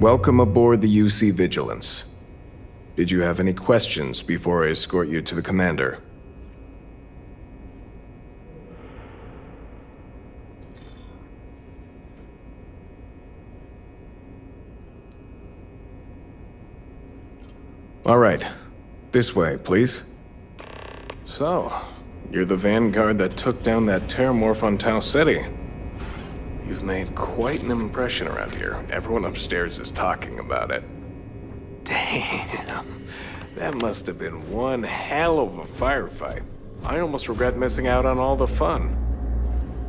Welcome aboard the UC Vigilance. Did you have any questions before I escort you to the commander? All right. This way, please. So, you're the vanguard that took down that terramorph on Tau City. You've made quite an impression around here. Everyone upstairs is talking about it. Damn. That must have been one hell of a firefight. I almost regret missing out on all the fun.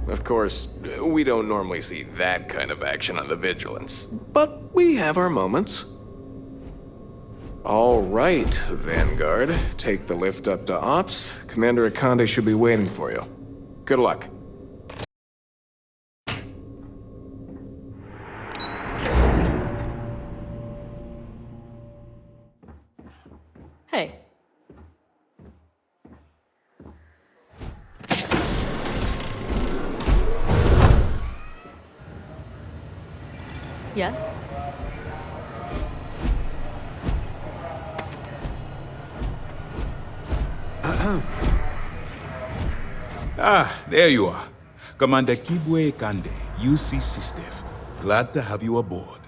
Of course, we don't normally see that kind of action on the Vigilance, but we have our moments. All right, Vanguard. Take the lift up to Ops. Commander Akande should be waiting for you. Good luck. Hey. Yes? There you are. Commander Kibwe Kande, UC SysDev. Glad to have you aboard.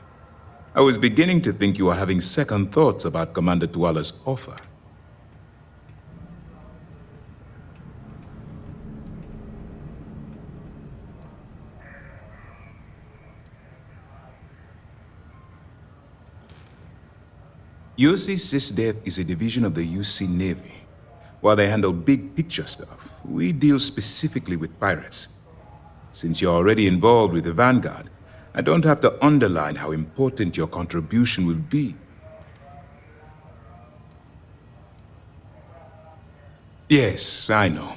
I was beginning to think you were having second thoughts about Commander Tuala's offer. UC SysDev is a division of the UC Navy. While they handle big picture stuff, we deal specifically with pirates. Since you're already involved with the Vanguard, I don't have to underline how important your contribution will be. Yes, I know.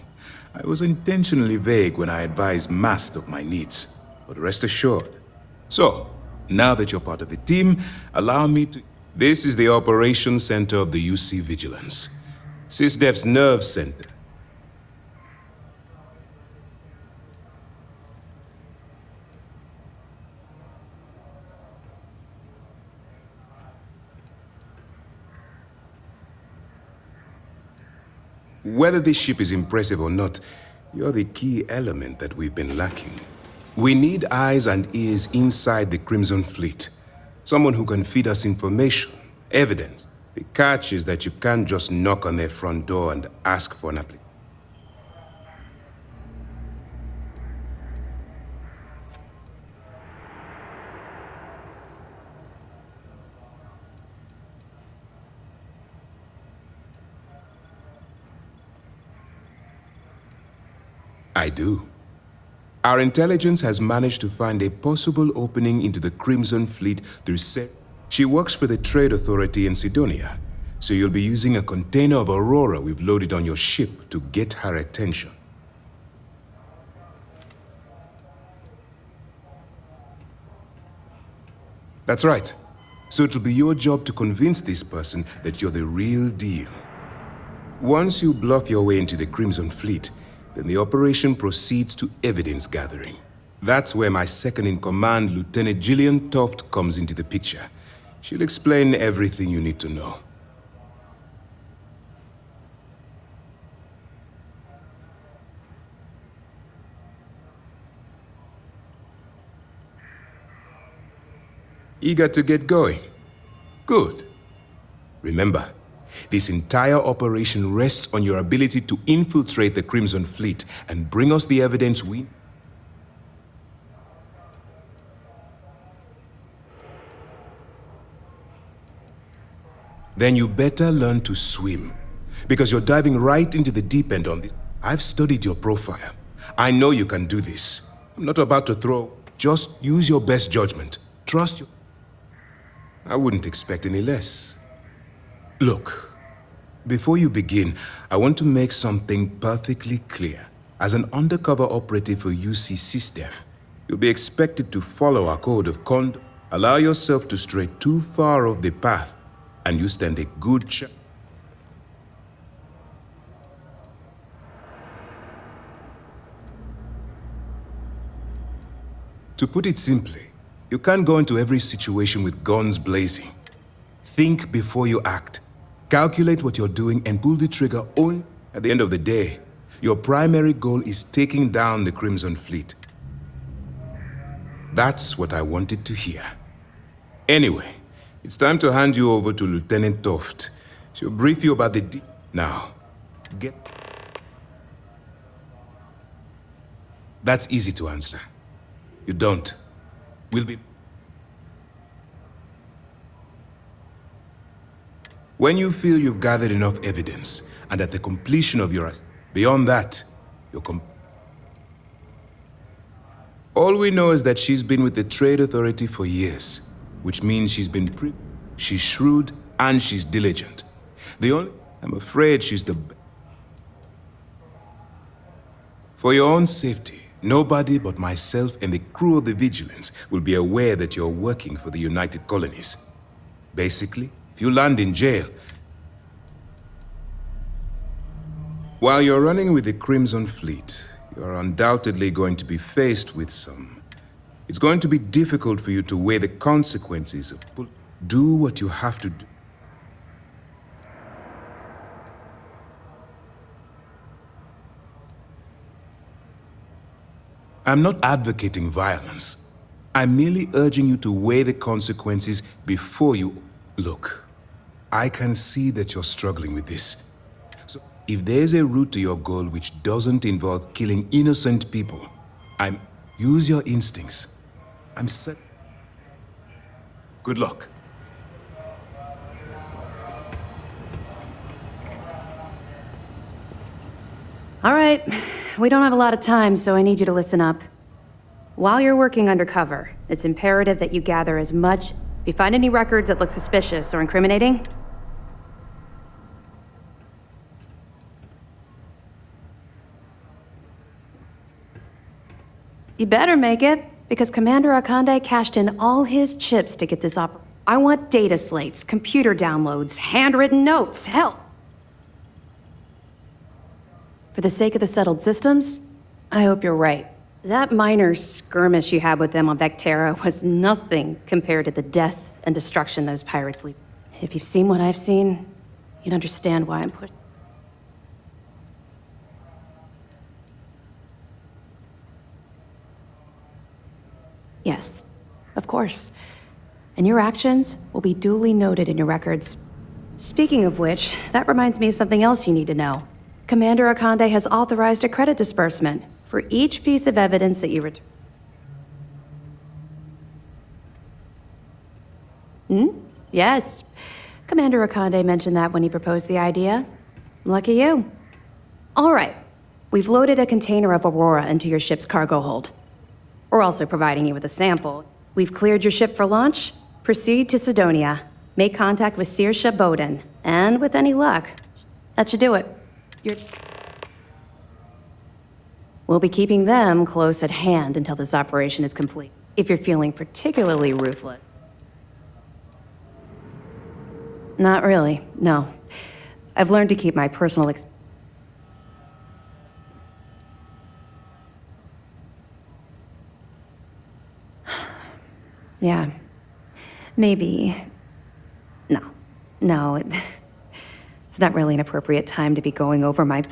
I was intentionally vague when I advised Mast of my needs, but rest assured. So, now that you're part of the team, allow me to... This is the Operations Center of the UC Vigilance. SysDev's nerve center. Whether this ship is impressive or not, you're the key element that we've been lacking. We need eyes and ears inside the Crimson Fleet. Someone who can feed us information, evidence. The catch is that you can't just knock on their front door and ask for an application. I do. Our intelligence has managed to find a possible opening into the Crimson Fleet through She works for the Trade Authority in Sidonia, so you'll be using a container of Aurora we've loaded on your ship to get her attention. That's right. So it'll be your job to convince this person that you're the real deal. Once you bluff your way into the Crimson Fleet, then the operation proceeds to evidence gathering. That's where my second-in-command, Lieutenant Gillian Toft, comes into the picture. She'll explain everything you need to know. Eager to get going? Good. Remember, this entire operation rests on your ability to infiltrate the Crimson Fleet and bring us the evidence we... Then you better learn to swim, because you're diving right into the deep end on this. I've studied your profile. I know you can do this. I'm not about to throw. Just use your best judgment. Trust you. I wouldn't expect any less. Look, before you begin, I want to make something perfectly clear. As an undercover operative for UC SysDev, you'll be expected to follow our code of conduct. Allow yourself to stray too far off the path, and you stand a good chance. To put it simply, You can't go into every situation with guns blazing. Think before you act. Calculate what you're doing and pull the trigger only at the end of the day. Your primary goal is taking down the Crimson Fleet. That's what I wanted to hear. Anyway, it's time to hand you over to Lieutenant Toft. She'll brief you about the Now, get... That's easy to answer. You don't. We'll be... When you feel you've gathered enough evidence, and at the completion of your... Beyond that, you're All we know is that she's been with the Trade Authority for years, which means she's shrewd and she's diligent. I'm afraid she's the... For your own safety, nobody but myself and the crew of the Vigilance will be aware that you're working for the United Colonies. Basically, if you land in jail, while you're running with the Crimson Fleet, you're undoubtedly going to be faced with some. It's going to be difficult for you to weigh the consequences of do what you have to do. I'm not advocating violence. I'm merely urging you to weigh the consequences before you... Look, I can see that you're struggling with this. So, if there's a route to your goal which doesn't involve killing innocent people, use your instincts. I'm set. Good luck. All right, we don't have a lot of time, so I need you to listen up. While you're working undercover, it's imperative that you gather as much... If you find any records that look suspicious or incriminating, you better make it, because Commander Akande cashed in all his chips to get this op... I want data slates, computer downloads, handwritten notes, hell. For the sake of the settled systems, I hope you're right. That minor skirmish you had with them on Vectera was nothing compared to the death and destruction those pirates leave. If you've seen what I've seen, you'd understand why I'm pushing. Yes, of course. And your actions will be duly noted in your records. Speaking of which, that reminds me of something else you need to know. Commander Akande has authorized a credit disbursement for each piece of evidence that you return. Yes. Commander Akande mentioned that when he proposed the idea. Lucky you. All right. We've loaded a container of Aurora into your ship's cargo hold. We're also providing you with a sample. We've cleared your ship for launch. Proceed to Sidonia. Make contact with Saoirse Bowden. And with any luck, that should do it. We'll be keeping them close at hand until this operation is complete. If you're feeling particularly ruthless. Not really, no. I've learned to keep my personal Yeah. Maybe. No, it's not really an appropriate time to be going over my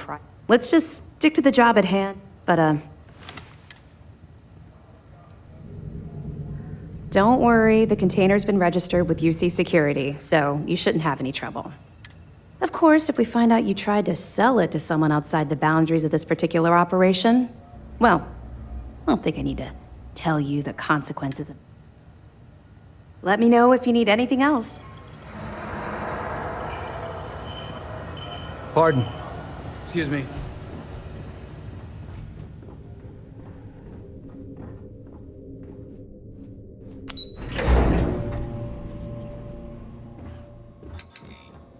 Let's just stick to the job at hand, but, Don't worry, the container's been registered with UC Security, so you shouldn't have any trouble. Of course, if we find out you tried to sell it to someone outside the boundaries of this particular operation, well, I don't think I need to tell you the consequences of... Let me know if you need anything else. Pardon. Excuse me.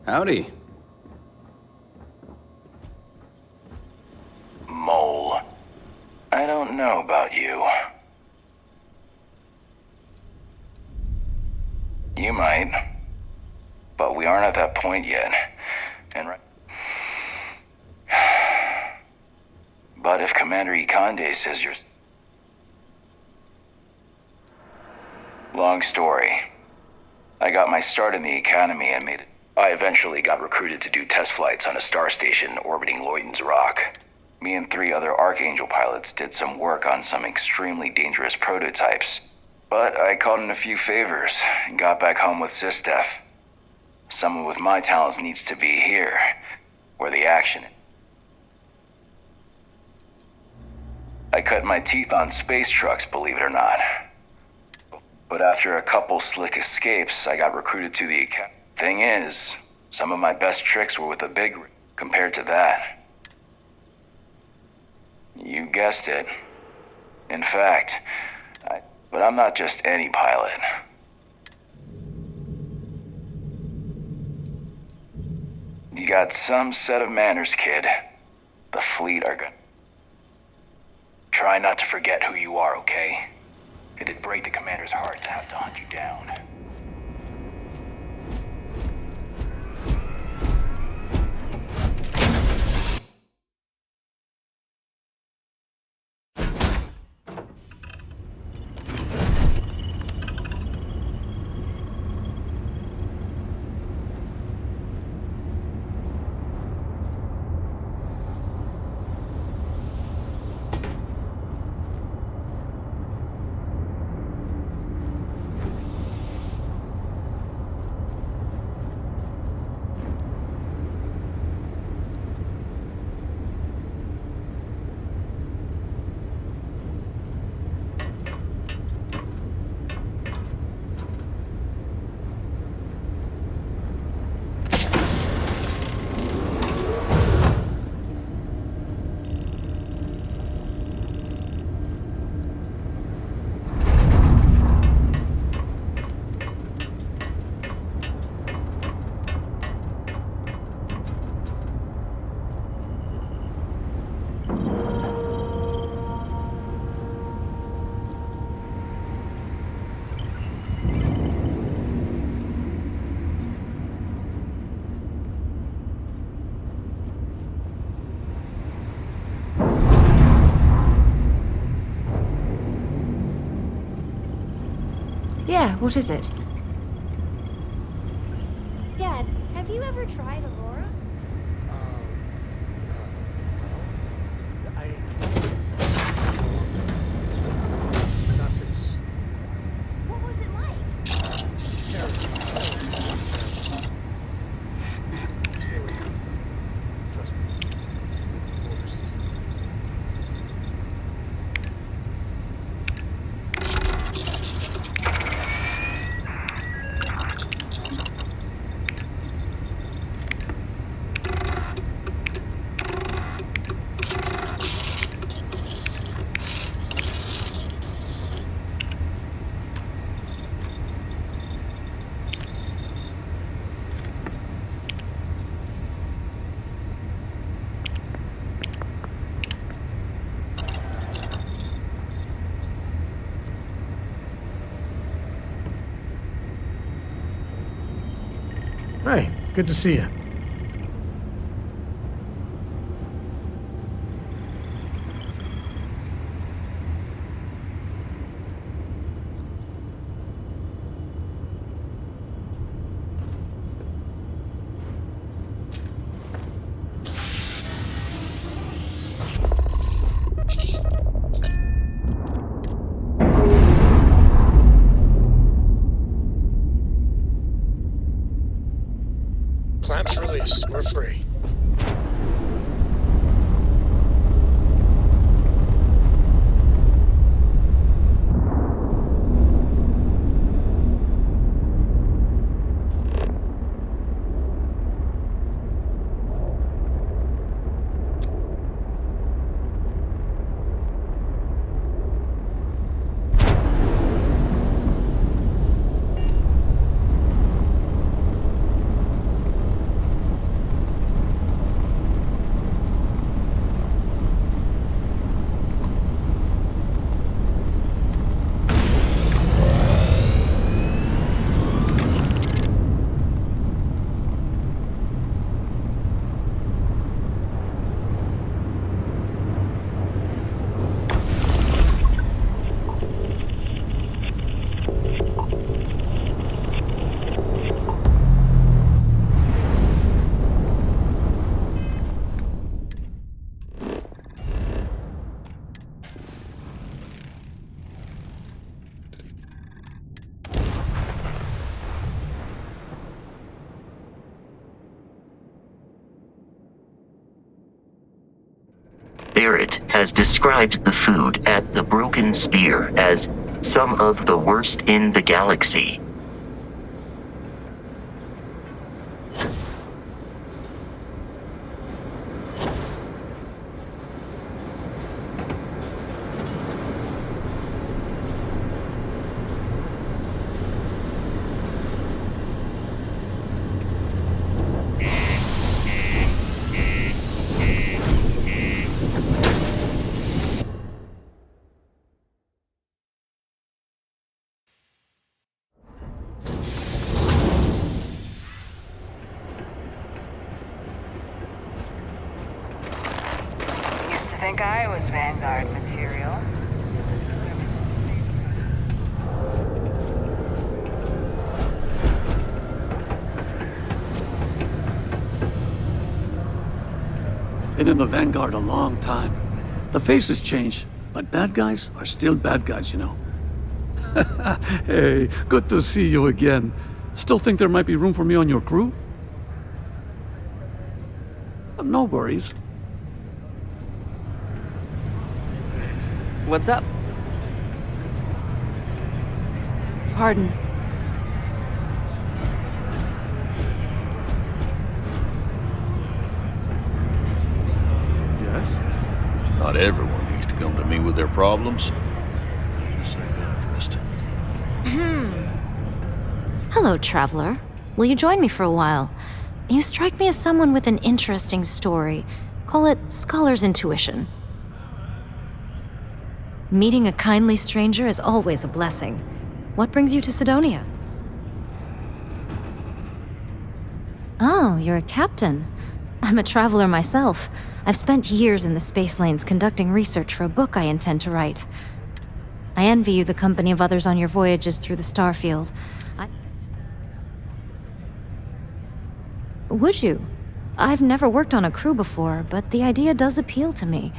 Howdy. Mole. I don't know about you. You might. But we aren't at that point yet. And But if Commander Ikande says you're... Long story. I got my start in the academy and made it. I eventually got recruited to do test flights on a star station orbiting Lloyden's Rock. Me and 3 other Archangel pilots did some work on some extremely dangerous prototypes. But I called in a few favors and got back home with SysDef. Someone with my talents needs to be here, where the action is. I cut my teeth on space trucks, believe it or not. But after a couple slick escapes, I got recruited to the academy. Thing is, some of my best tricks were with a big rig compared to that. You guessed it. In fact, but I'm not just any pilot. You got some set of manners, kid. The fleet are good. Try not to forget who you are, okay? It'd break the commander's heart to have to hunt you down. Yeah, what is it? Dad, have you ever tried Aurora? Not since. What was it like? Terrible. Stay away from this stuff. Trust me. It's the worst. Hey, good to see you. Clamps released. We're free. Barrett has described the food at the Broken Spear as some of the worst in the galaxy. Used to think I was Vanguard material. Been in the Vanguard a long time. The faces change, but bad guys are still bad guys, you know. Hey, good to see you again. Still think there might be room for me on your crew? No worries. What's up? Pardon. Yes? Not everyone needs to come to me with their problems. I ain't a psychiatrist. Hello, traveler. Will you join me for a while? You strike me as someone with an interesting story. Call it scholar's intuition. Meeting a kindly stranger is always a blessing. What brings you to Sidonia? Oh, you're a captain. I'm a traveler myself. I've spent years in the space lanes conducting research for a book I intend to write. I envy you the company of others on your voyages through the Starfield. Would you? I've never worked on a crew before, but the idea does appeal to me.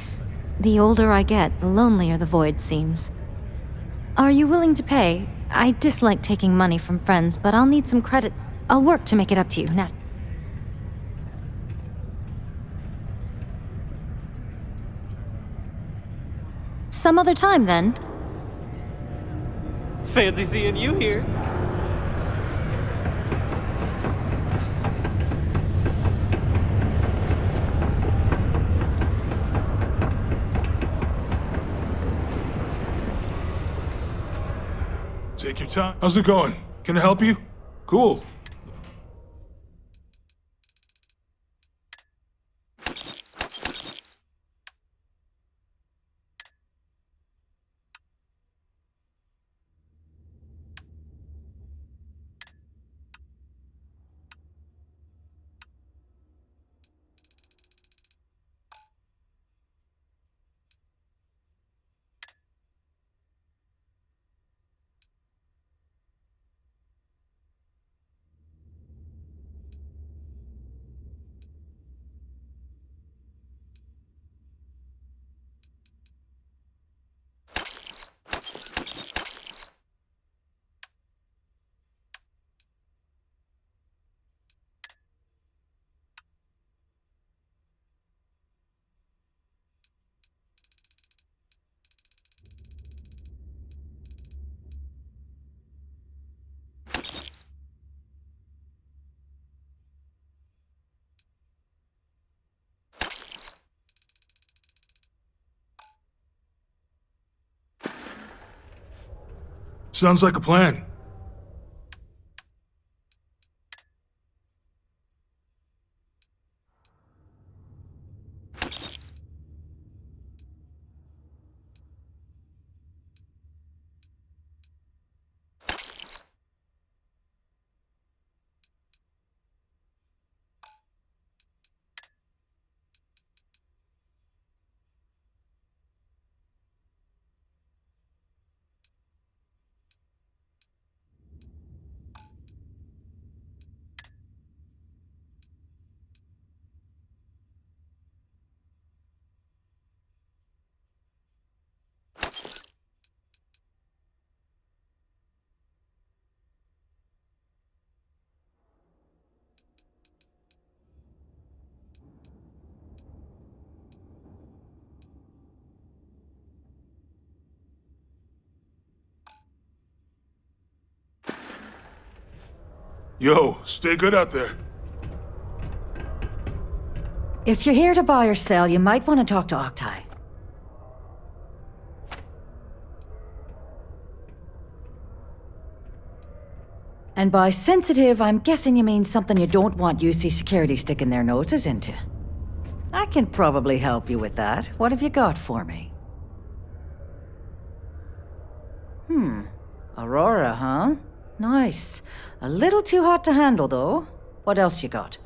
The older I get, the lonelier the void seems. Are you willing to pay? I dislike taking money from friends, but I'll need some credits. I'll work to make it up to you now. Some other time, then. Fancy seeing you here. Take your time. How's it going? Can I help you? Cool. Sounds like a plan. Yo, stay good out there. If you're here to buy or sell, you might want to talk to Octai. And by sensitive, I'm guessing you mean something you don't want UC security sticking their noses into. I can probably help you with that. What have you got for me? Aurora, huh? Nice. A little too hot to handle, though. What else you got?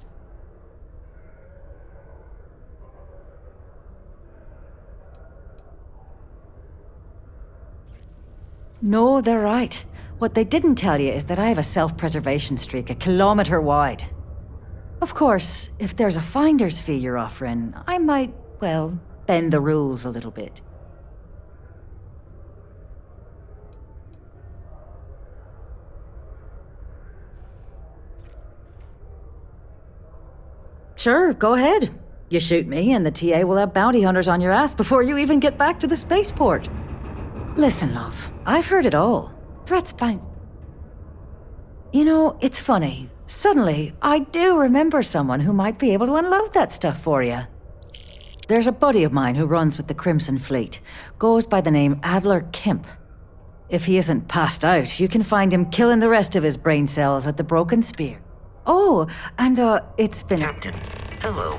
No, they're right. What they didn't tell you is that I have a self-preservation streak 1 kilometer wide. Of course, if there's a finder's fee you're offering, I might, well, bend the rules a little bit. Sure, go ahead. You shoot me, and the TA will have bounty hunters on your ass before you even get back to the spaceport. Listen, love, I've heard it all. Threats bounce. You know, it's funny. Suddenly, I do remember someone who might be able to unload that stuff for you. There's a buddy of mine who runs with the Crimson Fleet. Goes by the name Adler Kemp. If he isn't passed out, you can find him killing the rest of his brain cells at the Broken Spear. Oh, and it's been... Captain, hello.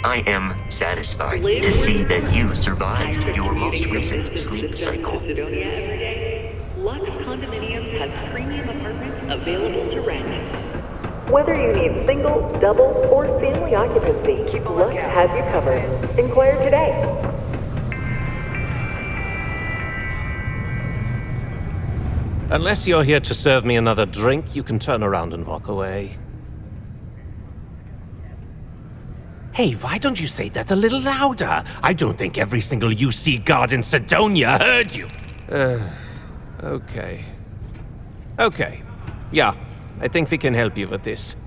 I am satisfied to see that you survived your most recent sleep cycle. Lux Condominium has premium apartments available to rent. Whether you need single, double, or family occupancy, Lux has you covered. Inquire today. Unless you're here to serve me another drink, you can turn around and walk away. Hey, why don't you say that a little louder? I don't think every single UC guard in Sidonia heard you. Okay. Okay. Yeah, I think we can help you with this.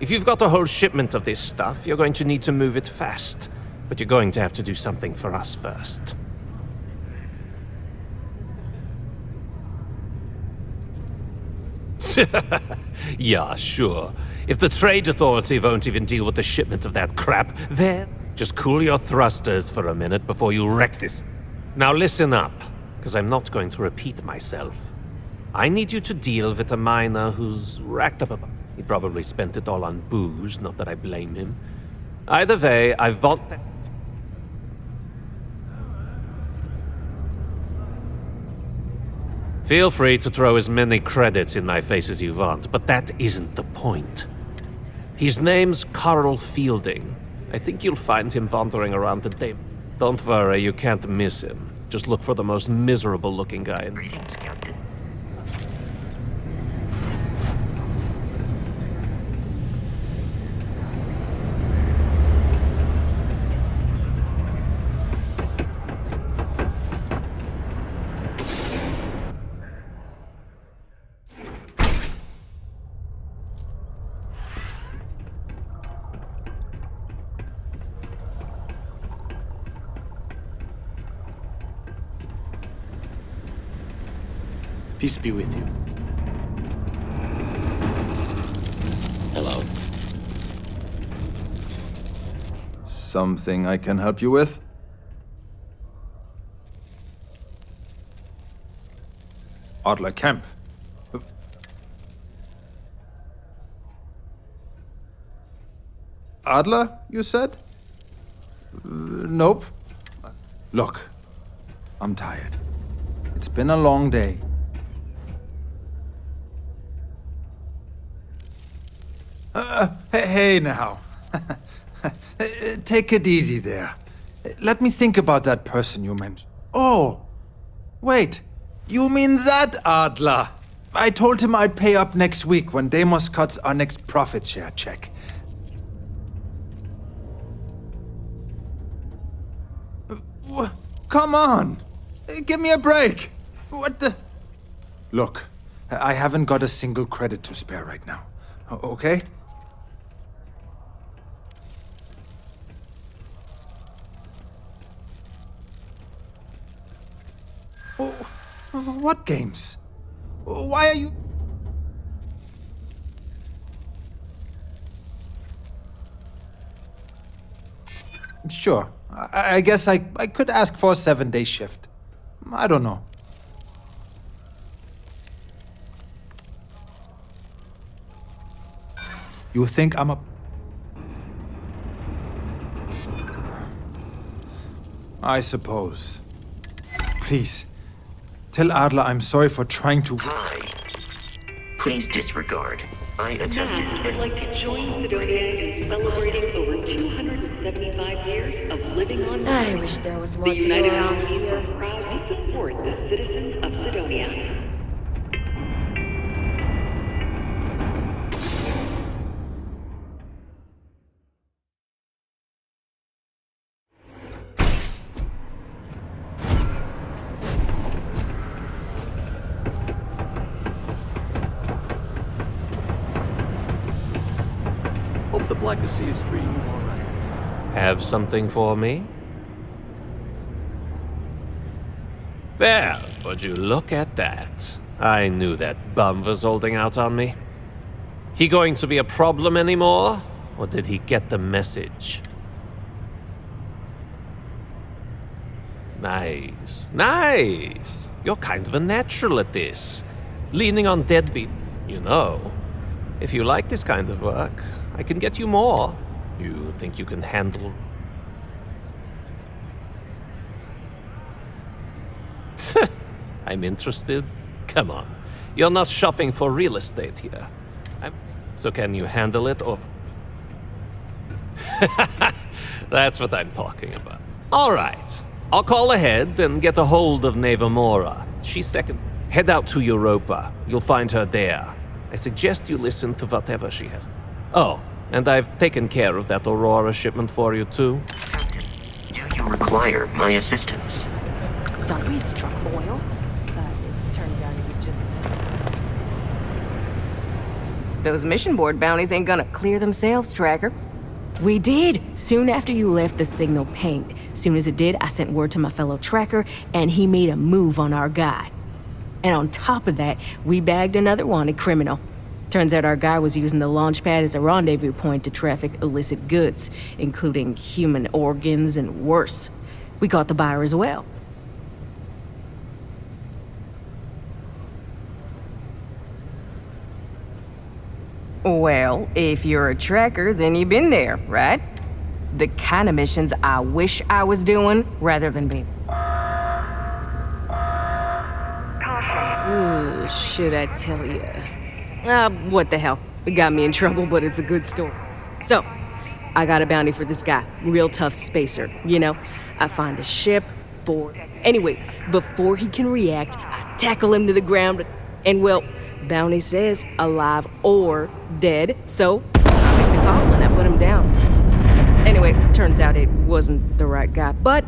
If you've got a whole shipment of this stuff, you're going to need to move it fast. But you're going to have to do something for us first. Yeah, sure. If the Trade Authority won't even deal with the shipment of that crap, then just cool your thrusters for a minute before you wreck this. Now listen up, because I'm not going to repeat myself. I need you to deal with a miner who's racked up a... He probably spent it all on booze, not that I blame him. Either way, I want that... Feel free to throw as many credits in my face as you want, but that isn't the point. His name's Carl Fielding. I think you'll find him wandering around the day. Don't worry, you can't miss him. Just look for the most miserable-looking guy in... Greetings, Captain. Peace be with you. Hello. Something I can help you with? Adler Kemp. Adler, you said? Nope. Look, I'm tired. It's been a long day. Hey now. Take it easy there. Let me think about that person you mentioned. Oh, wait. You mean that Adler? I told him I'd pay up next week when Deimos cuts our next profit share check. Come on. Give me a break. What the... Look, I haven't got a single credit to spare right now. Okay? What games? Why are you... Sure. I guess I could ask for a 7-day shift. I don't know. You think I'm a... I suppose. Please, tell Adler I'm sorry for trying to... Hi. Please disregard. I attempted. Matt would like to join Sidonia in celebrating over 275 years of living on Mars. I wish there was more The to do United around Nations here. are proud to support the citizens of Sidonia. Hope the Black Sea is treating you all right. Have something for me? Well, would you look at that? I knew that bum was holding out on me. He going to be a problem anymore? Or did he get the message? Nice. Nice. You're kind of a natural at this. Leaning on deadbeat. You know, if you like this kind of work, I can get you more. You think you can handle... I'm interested? Come on. You're not shopping for real estate here. So can you handle it or... That's what I'm talking about. All right. I'll call ahead and get a hold of Nevamora. She's second. Head out to Europa. You'll find her there. I suggest you listen to whatever she has. Oh, and I've taken care of that Aurora shipment for you too. Do you require my assistance? Sorry it struck oil, but it turns out it was just... Those mission board bounties ain't gonna clear themselves, Tracker. We did, soon after you left the signal pinged. Soon as it did, I sent word to my fellow Tracker, and he made a move on our guy. And on top of that, we bagged another wanted criminal. Turns out our guy was using the launch pad as a rendezvous point to traffic illicit goods, including human organs and worse. We caught the buyer as well. Well, if you're a tracker, then you've been there, right? The kind of missions I wish I was doing, rather than being... Ooh, should I tell you? What the hell? It got me in trouble, but it's a good story. So, I got a bounty for this guy. Real tough spacer, you know? I find a ship, board... Anyway, before he can react, I tackle him to the ground, and well... Bounty says alive or dead, so I make the call and I put him down. Anyway, turns out it wasn't the right guy, but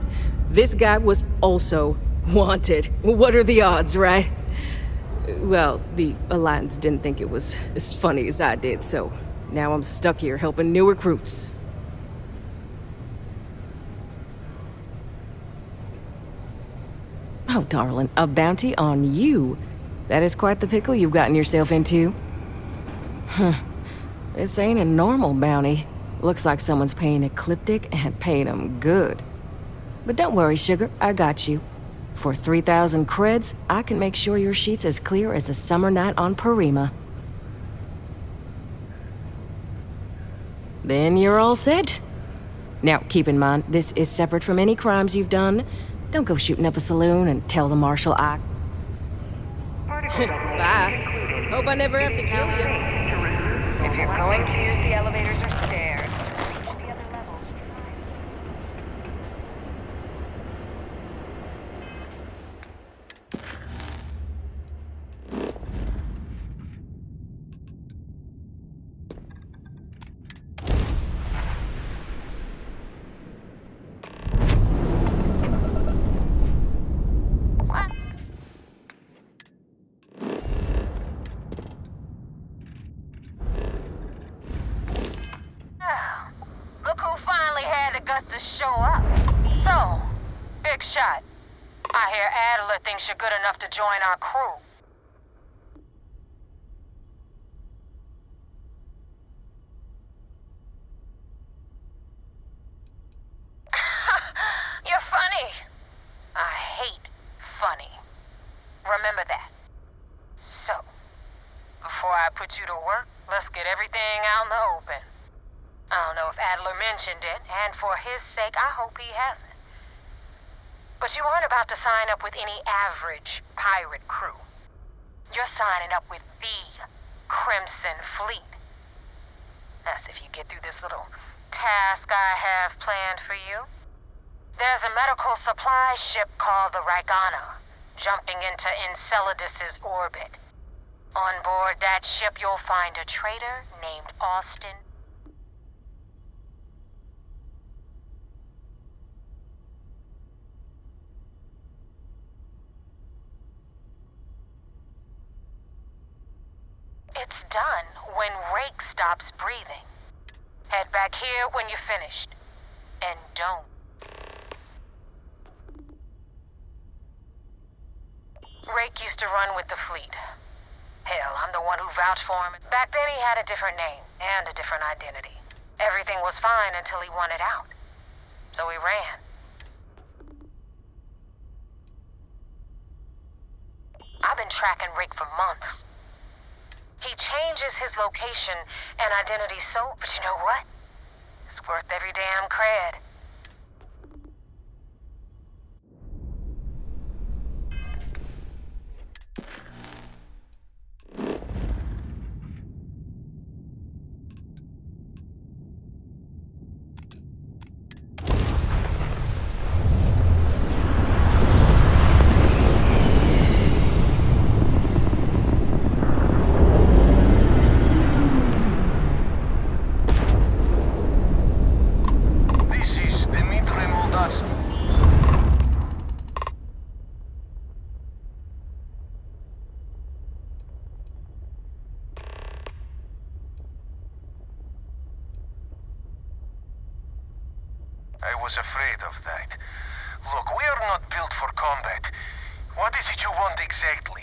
this guy was also wanted. What are the odds, right? Well, the Alliance didn't think it was as funny as I did, so now I'm stuck here helping new recruits. Oh, darling, a bounty on you. That is quite the pickle you've gotten yourself into. This ain't a normal bounty. Looks like someone's paying Ecliptic and paying them good. But don't worry, sugar, I got you. For 3,000 creds, I can make sure your sheet's as clear as a summer night on Parima. Then you're all set. Now, keep in mind, this is separate from any crimes you've done. Don't go shooting up a saloon and tell the marshal I... Bye. Hope I never have to kill you. If you're going to use the elevators or stairs to reach the other levels, to show up. So, big shot. I hear Adler thinks you're good enough to join our crew. get everything out in the open. I don't know if Adler mentioned it, and for his sake, I hope he hasn't. But you aren't about to sign up with any average pirate crew. You're signing up with the Crimson Fleet. That's if you get through this little task I have planned for you. There's a medical supply ship called the Ragana, jumping into Enceladus's orbit. On board that ship, you'll find a traitor named Austin. It's done when Rake stops breathing. Head back here when you're finished. And don't. Rake used to run with the fleet. Hell, I'm the one who vouched for him. Back then he had a different name and a different identity. Everything was fine until he wanted out. So he ran. I've been tracking Rake for months. He changes his location and identity so, but you know what? It's worth every damn cred. I was afraid of that. Look, we are not built for combat. What is it you want exactly?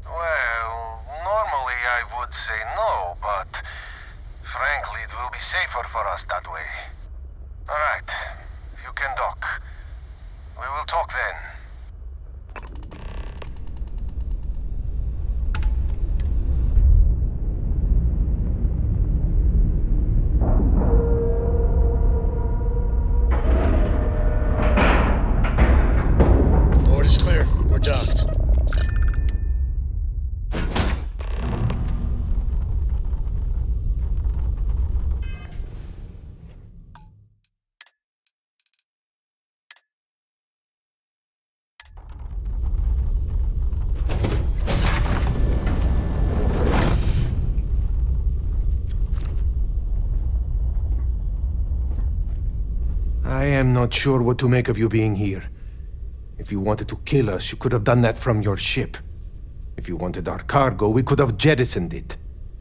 Well, normally I would say no, but frankly it will be safer for us that way. Alright, you can dock. We will talk then. Is clear. We're docked. I am not sure what to make of you being here. If you wanted to kill us, you could have done that from your ship. If you wanted our cargo, we could have jettisoned it.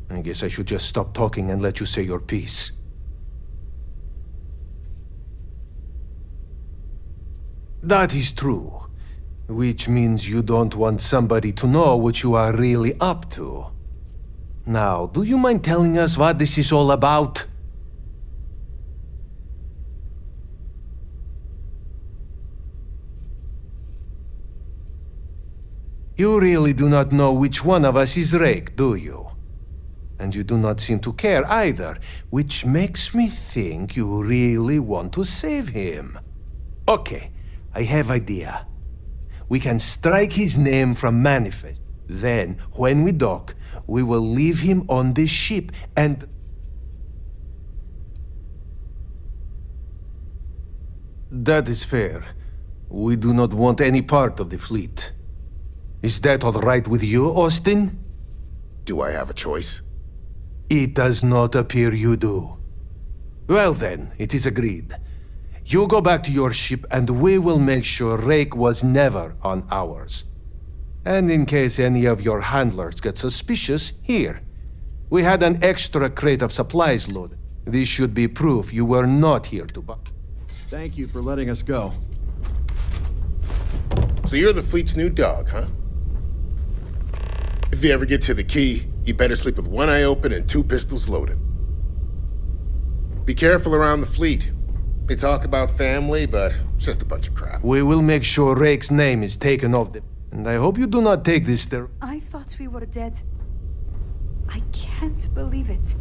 I guess I should just stop talking and let you say your piece. That is true. Which means you don't want somebody to know what you are really up to. Now, do you mind telling us what this is all about? You really do not know which one of us is Rake, do you? And you do not seem to care either, which makes me think you really want to save him. Okay, I have idea. We can strike his name from Manifest. Then, when we dock, we will leave him on this ship and... That is fair. We do not want any part of the fleet. Is that all right with you, Austin? Do I have a choice? It does not appear you do. Well then, it is agreed. You go back to your ship and we will make sure Rake was never on ours. And in case any of your handlers get suspicious, here. We had an extra crate of supplies loaded. This should be proof you were not here to buy. Thank you for letting us go. So you're the fleet's new dog, huh? If you ever get to the key, you better sleep with one eye open and two pistols loaded. Be careful around the fleet. They talk about family, but it's just a bunch of crap. We will make sure Rake's name is taken off them. And I hope you do not take this I thought we were dead. I can't believe it.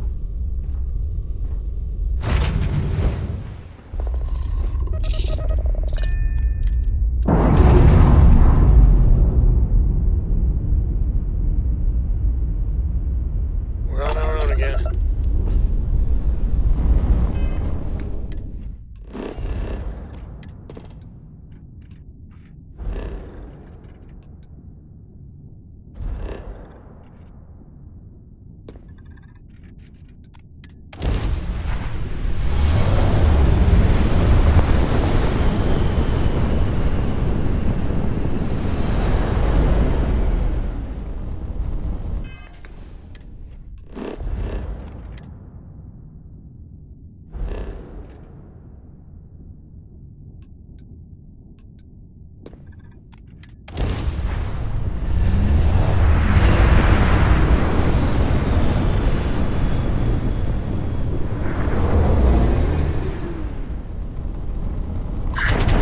We're on our own again.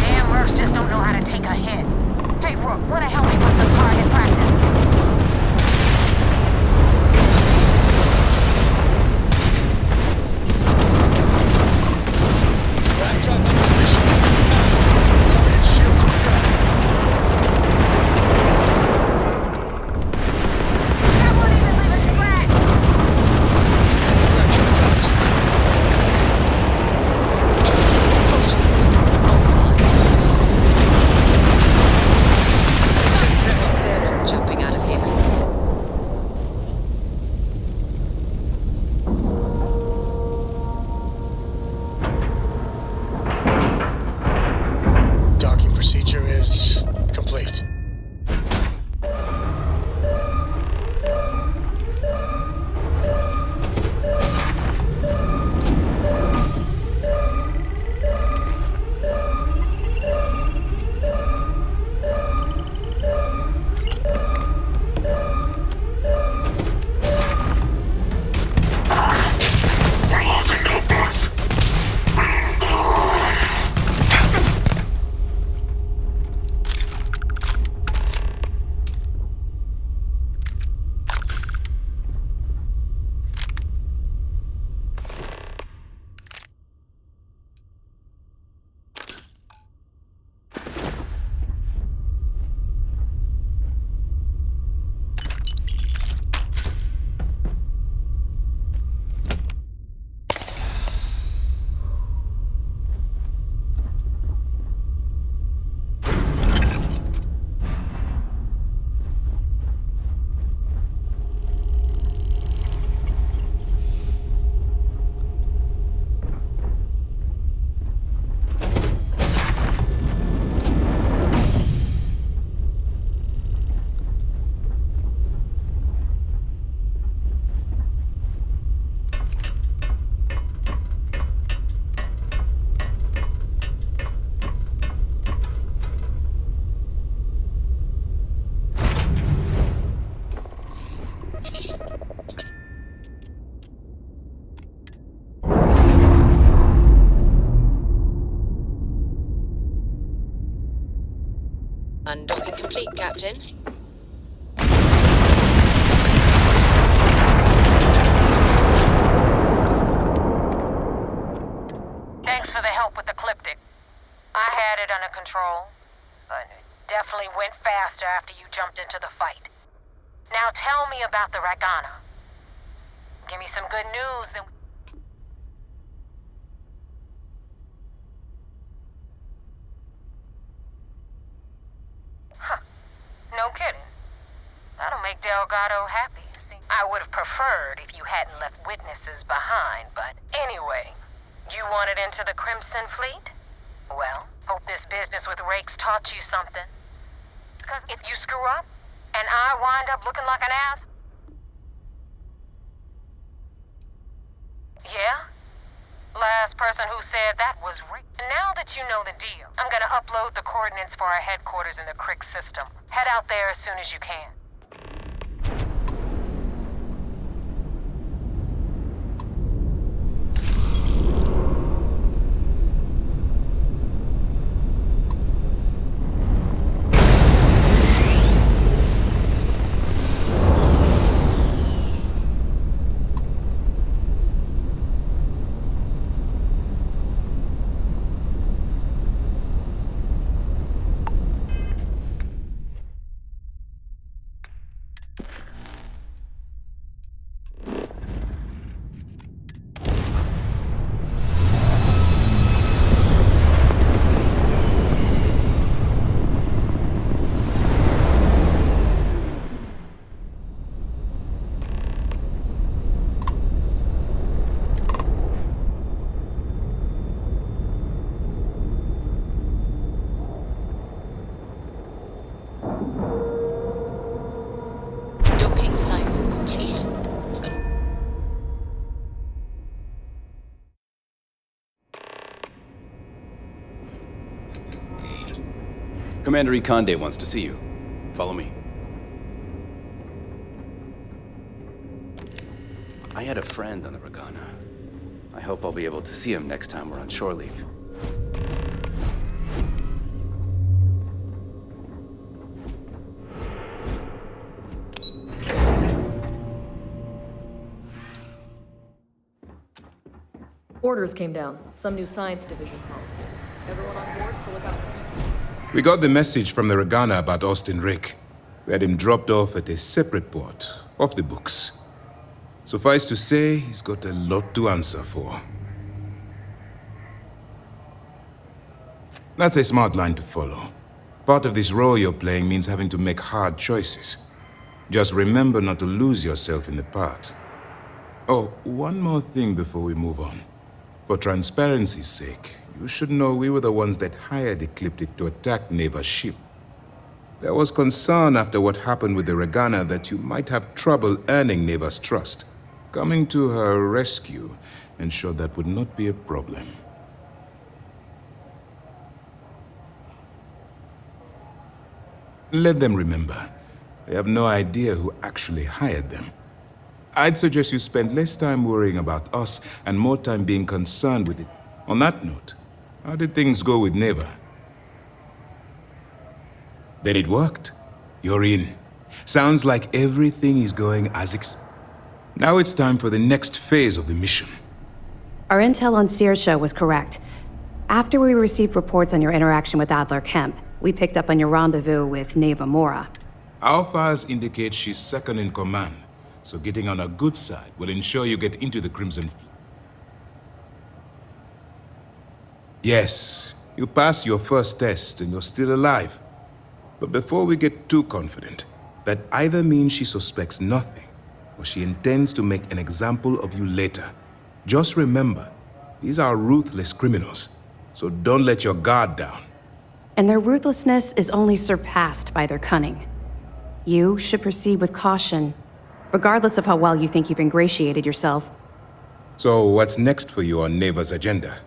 Damn mercs just don't know how to take a hit. Hey, Rook, wanna help me with some target practice? Jumping out of here. Docking procedure is complete. Undocking complete, Captain. Thanks for the help with the Cliptic. I had it under control, but it definitely went faster after you jumped into the fight. Now tell me about the Rakana. Give me some good news, then... Huh. No kidding. That'll make Delgado happy. See, I would have preferred if you hadn't left witnesses behind, but anyway, you wanted into the Crimson Fleet? Well, hope this business with Rake's taught you something. Because if you screw up, and I wind up looking like an ass... Yeah? Last person who said that was Rake. Now that you know the deal, I'm gonna upload the coordinates for our headquarters in the Crick system. Head out there as soon as you can. complete. Commander Ikonde wants to see you. Follow me. I had a friend on the Regana. I hope I'll be able to see him next time we're on shore leave. Orders came down. Some new science division policy. Everyone on board to look out for people. We got the message from the Regana about Austin Rick. We had him dropped off at a separate port, off the books. Suffice to say, he's got a lot to answer for. That's a smart line to follow. Part of this role you're playing means having to make hard choices. Just remember not to lose yourself in the part. Oh, one more thing before we move on. For transparency's sake, you should know we were the ones that hired Ecliptic to attack Neva's ship. There was concern after what happened with the Regana that you might have trouble earning Neva's trust. Coming to her rescue ensured that would not be a problem. Let them remember, they have no idea who actually hired them. I'd suggest you spend less time worrying about us and more time being concerned with it. On that note, how did things go with Neva? Then it worked. You're in. Sounds like everything is going as expected. Now it's time for the next phase of the mission. Our intel on Saoirse was correct. After we received reports on your interaction with Adler Kemp, we picked up on your rendezvous with Neva Mora. Our files indicate she's second in command, so getting on her good side will ensure you get into the Crimson Fleet. Yes, you passed your first test and you're still alive. But before we get too confident, that either means she suspects nothing, or she intends to make an example of you later. Just remember, these are ruthless criminals, so don't let your guard down. And their ruthlessness is only surpassed by their cunning. You should proceed with caution, regardless of how well you think you've ingratiated yourself. So what's next for you on Neva's agenda?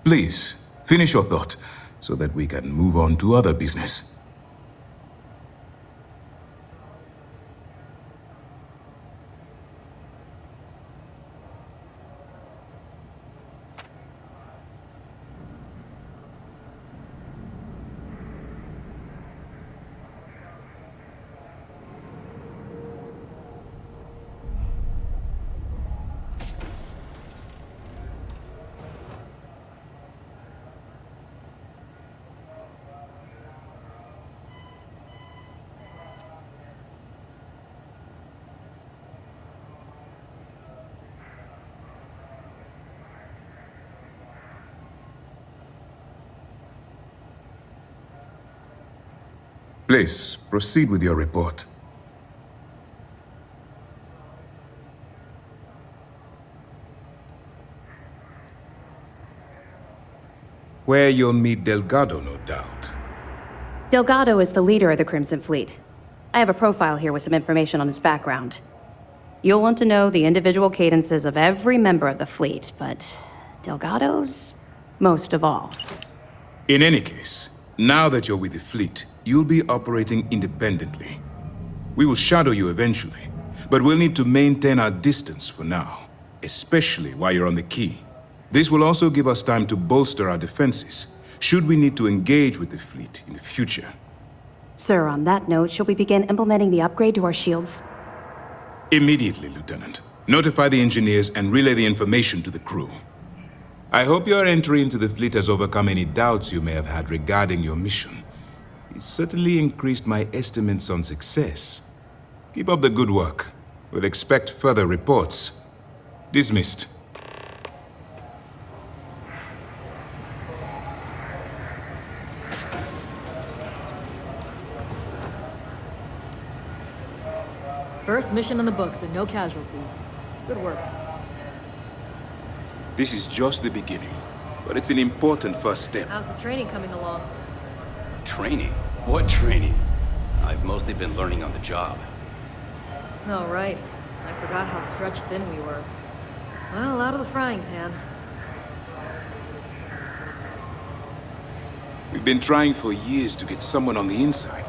Please, finish your thought, so that we can move on to other business. Please, proceed with your report. Where you'll meet Delgado, no doubt. Delgado is the leader of the Crimson Fleet. I have a profile here with some information on his background. You'll want to know the individual cadences of every member of the fleet, but Delgado's most of all. In any case, now that you're with the fleet, you'll be operating independently. We will shadow you eventually, but we'll need to maintain our distance for now, especially while you're on the key. This will also give us time to bolster our defenses, should we need to engage with the fleet in the future. Sir, on that note, shall we begin implementing the upgrade to our shields? Immediately, Lieutenant. Notify the engineers and relay the information to the crew. I hope your entry into the fleet has overcome any doubts you may have had regarding your mission. It certainly increased my estimates on success. Keep up the good work. We'll expect further reports. Dismissed. First mission in the books and no casualties. Good work. This is just the beginning, but it's an important first step. How's the training coming along? Training? What training? I've mostly been learning on the job. Oh, right. I forgot how stretched thin we were. Well, out of the frying pan. We've been trying for years to get someone on the inside,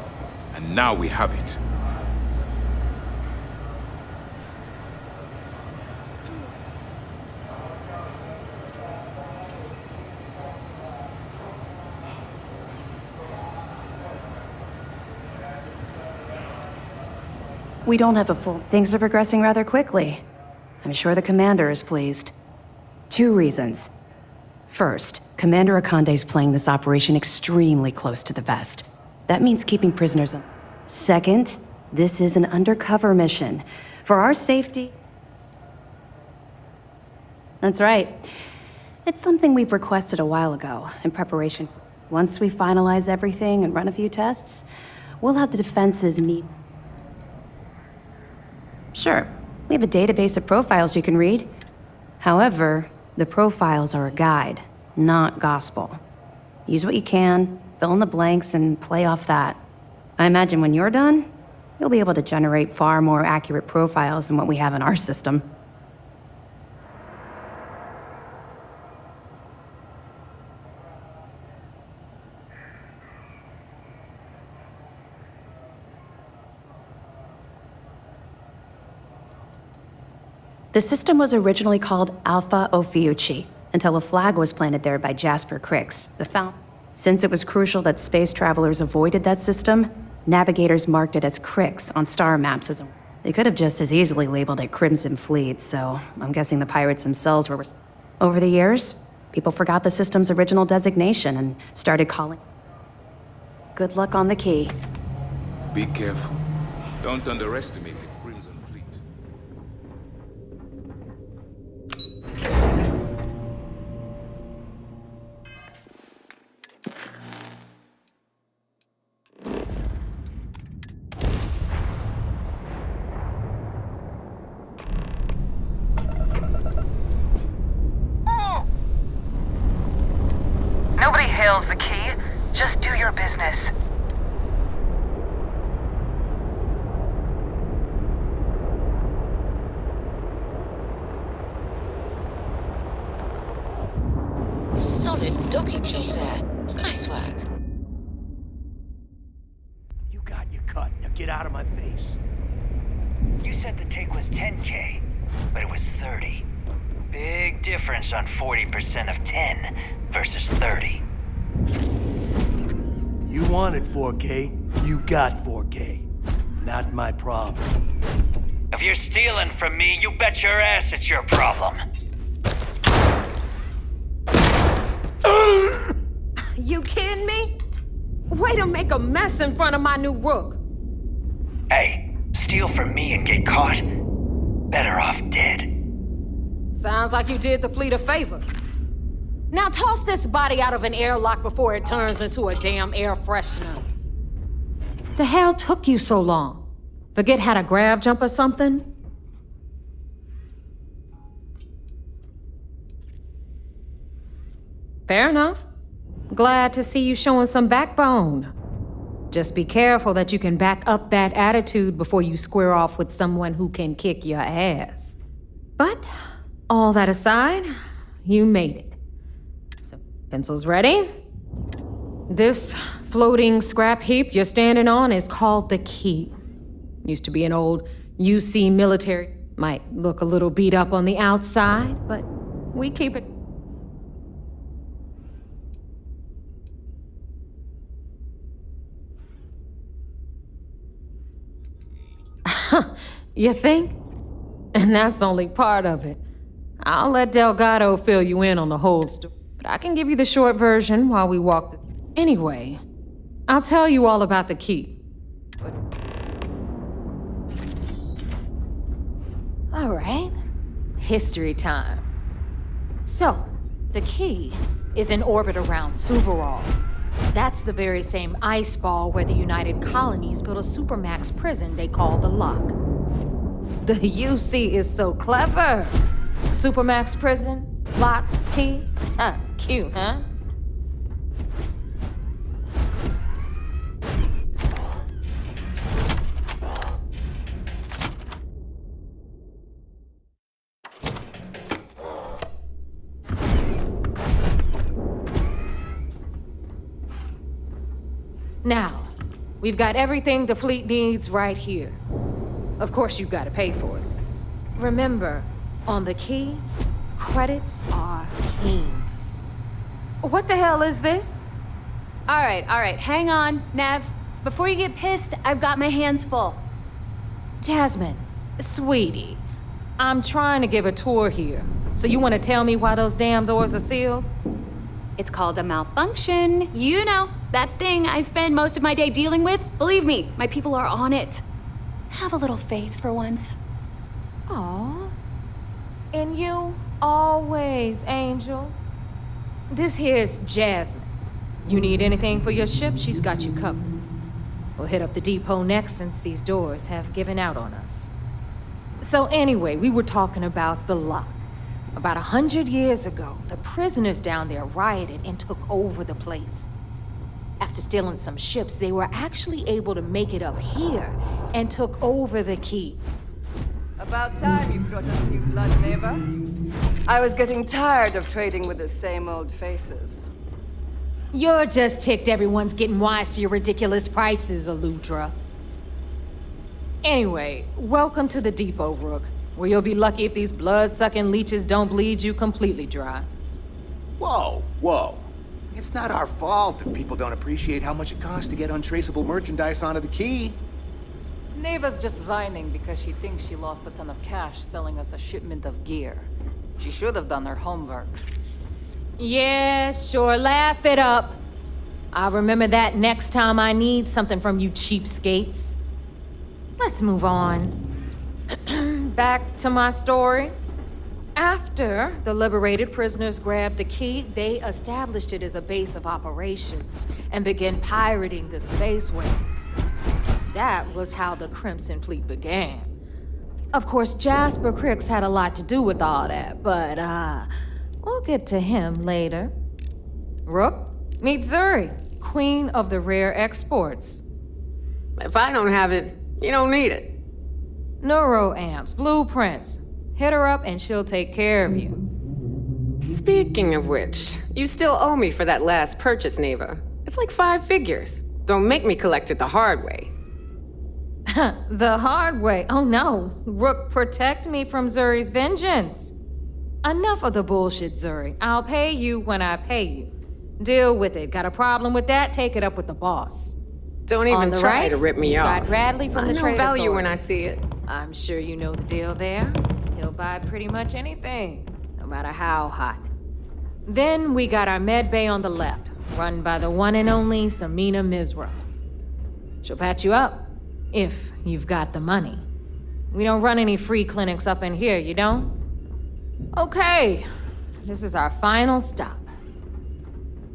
and now we have it. We don't have a full... Things are progressing rather quickly. I'm sure the commander is pleased. 2 reasons. First, Commander Akande's playing this operation extremely close to the vest. That means keeping prisoners on. Second, this is an undercover mission. For our safety... That's right. It's something we've requested a while ago, in preparation. Once we finalize everything and run a few tests, we'll have the defenses need... Sure, we have a database of profiles you can read. However, the profiles are a guide, not gospel. Use what you can, fill in the blanks, and play off that. I imagine when you're done, you'll be able to generate far more accurate profiles than what we have in our system. The system was originally called Alpha Ophiuchi, until a flag was planted there by Jasper Crix, the founder. Since it was crucial that space travelers avoided that system, navigators marked it as Crix on star maps as a... They could have just as easily labeled it Crimson Fleet, so I'm guessing the pirates themselves were... Over the years, people forgot the system's original designation and started calling... Good luck on the key. Be careful. Don't underestimate the Crimson Fleet. Nobody hails the key. Just do your business. Solid docking job there. Nice work. You got your cut. Now get out of my face. You said the take was 10K, but it was 30. Big difference on 40% of 10 versus 30. You wanted 4K, you got 4K. Not my problem. If you're stealing from me, you bet your ass it's your problem. You kidding me? Way to make a mess in front of my new rook. Hey, steal from me and get caught. Better off dead. Sounds like you did the fleet a favor. Now toss this body out of an airlock before it turns into a damn air freshener. The hell took you so long? Forget how to grav jump or something? Fair enough. Glad to see you showing some backbone. Just be careful that you can back up that attitude before you square off with someone who can kick your ass. But, all that aside, you made it. So, pencils ready? This floating scrap heap you're standing on is called the Key. Used to be an old UC military. Might look a little beat up on the outside, but we keep it. You think? And that's only part of it. I'll let Delgado fill you in on the whole story, but I can give you the short version while we walk the... Anyway, I'll tell you all about the key. But... All right. History time. So, the key is in orbit around Suvarall. That's the very same ice ball where the United Colonies built a supermax prison they call the Lock. The UC is so clever. Supermax prison, lock, key. Cute, huh? Now, we've got everything the fleet needs right here. Of course, you've got to pay for it. Remember, on the key, credits are king. What the hell is this? All right, hang on, Nev. Before you get pissed, I've got my hands full. Jasmine, sweetie, I'm trying to give a tour here. So you want to tell me why those damn doors are sealed? It's called a malfunction. You know, that thing I spend most of my day dealing with. Believe me, my people are on it. Have a little faith for once. Aw. And you, always, Angel. This here's Jasmine. You need anything for your ship, she's got you covered. We'll hit up the depot next since these doors have given out on us. So anyway, we were talking about the Lock. About 100 years ago, the prisoners down there rioted and took over the place. After stealing some ships, they were actually able to make it up here and took over the key. About time you brought us new blood, neighbor. I was getting tired of trading with the same old faces. You're just ticked everyone's getting wise to your ridiculous prices, Aludra. Anyway, welcome to the depot, Rook, where you'll be lucky if these blood-sucking leeches don't bleed you completely dry. Whoa, whoa. It's not our fault if people don't appreciate how much it costs to get untraceable merchandise onto the key. Neva's just whining because she thinks she lost a ton of cash selling us a shipment of gear. She should have done her homework. Yeah, sure, laugh it up. I'll remember that next time I need something from you cheapskates. Let's move on. Back to my story. After the liberated prisoners grabbed the key, they established it as a base of operations and began pirating the spaceways. That was how the Crimson Fleet began. Of course, Jasper Cricks had a lot to do with all that, but we'll get to him later. Rook, meet Zuri, queen of the rare exports. If I don't have it, you don't need it. Neuroamps, blueprints. Hit her up and she'll take care of you. Speaking of which, you still owe me for that last purchase, Neva. It's like 5 figures. Don't make me collect it the hard way. The hard way? Oh no. Rook, protect me from Zuri's vengeance. Enough of the bullshit, Zuri. I'll pay you when I pay you. Deal with it. Got a problem with that? Take it up with the boss. Don't even try to rip me off. Got Radley from the trade value authority. when I see it. I'm sure you know the deal there. He'll buy pretty much anything, no matter how hot. Then we got our med bay on the left, run by the one and only Samina Mizra. She'll patch you up, if you've got the money. We don't run any free clinics up in here, you don't? Okay, this is our final stop.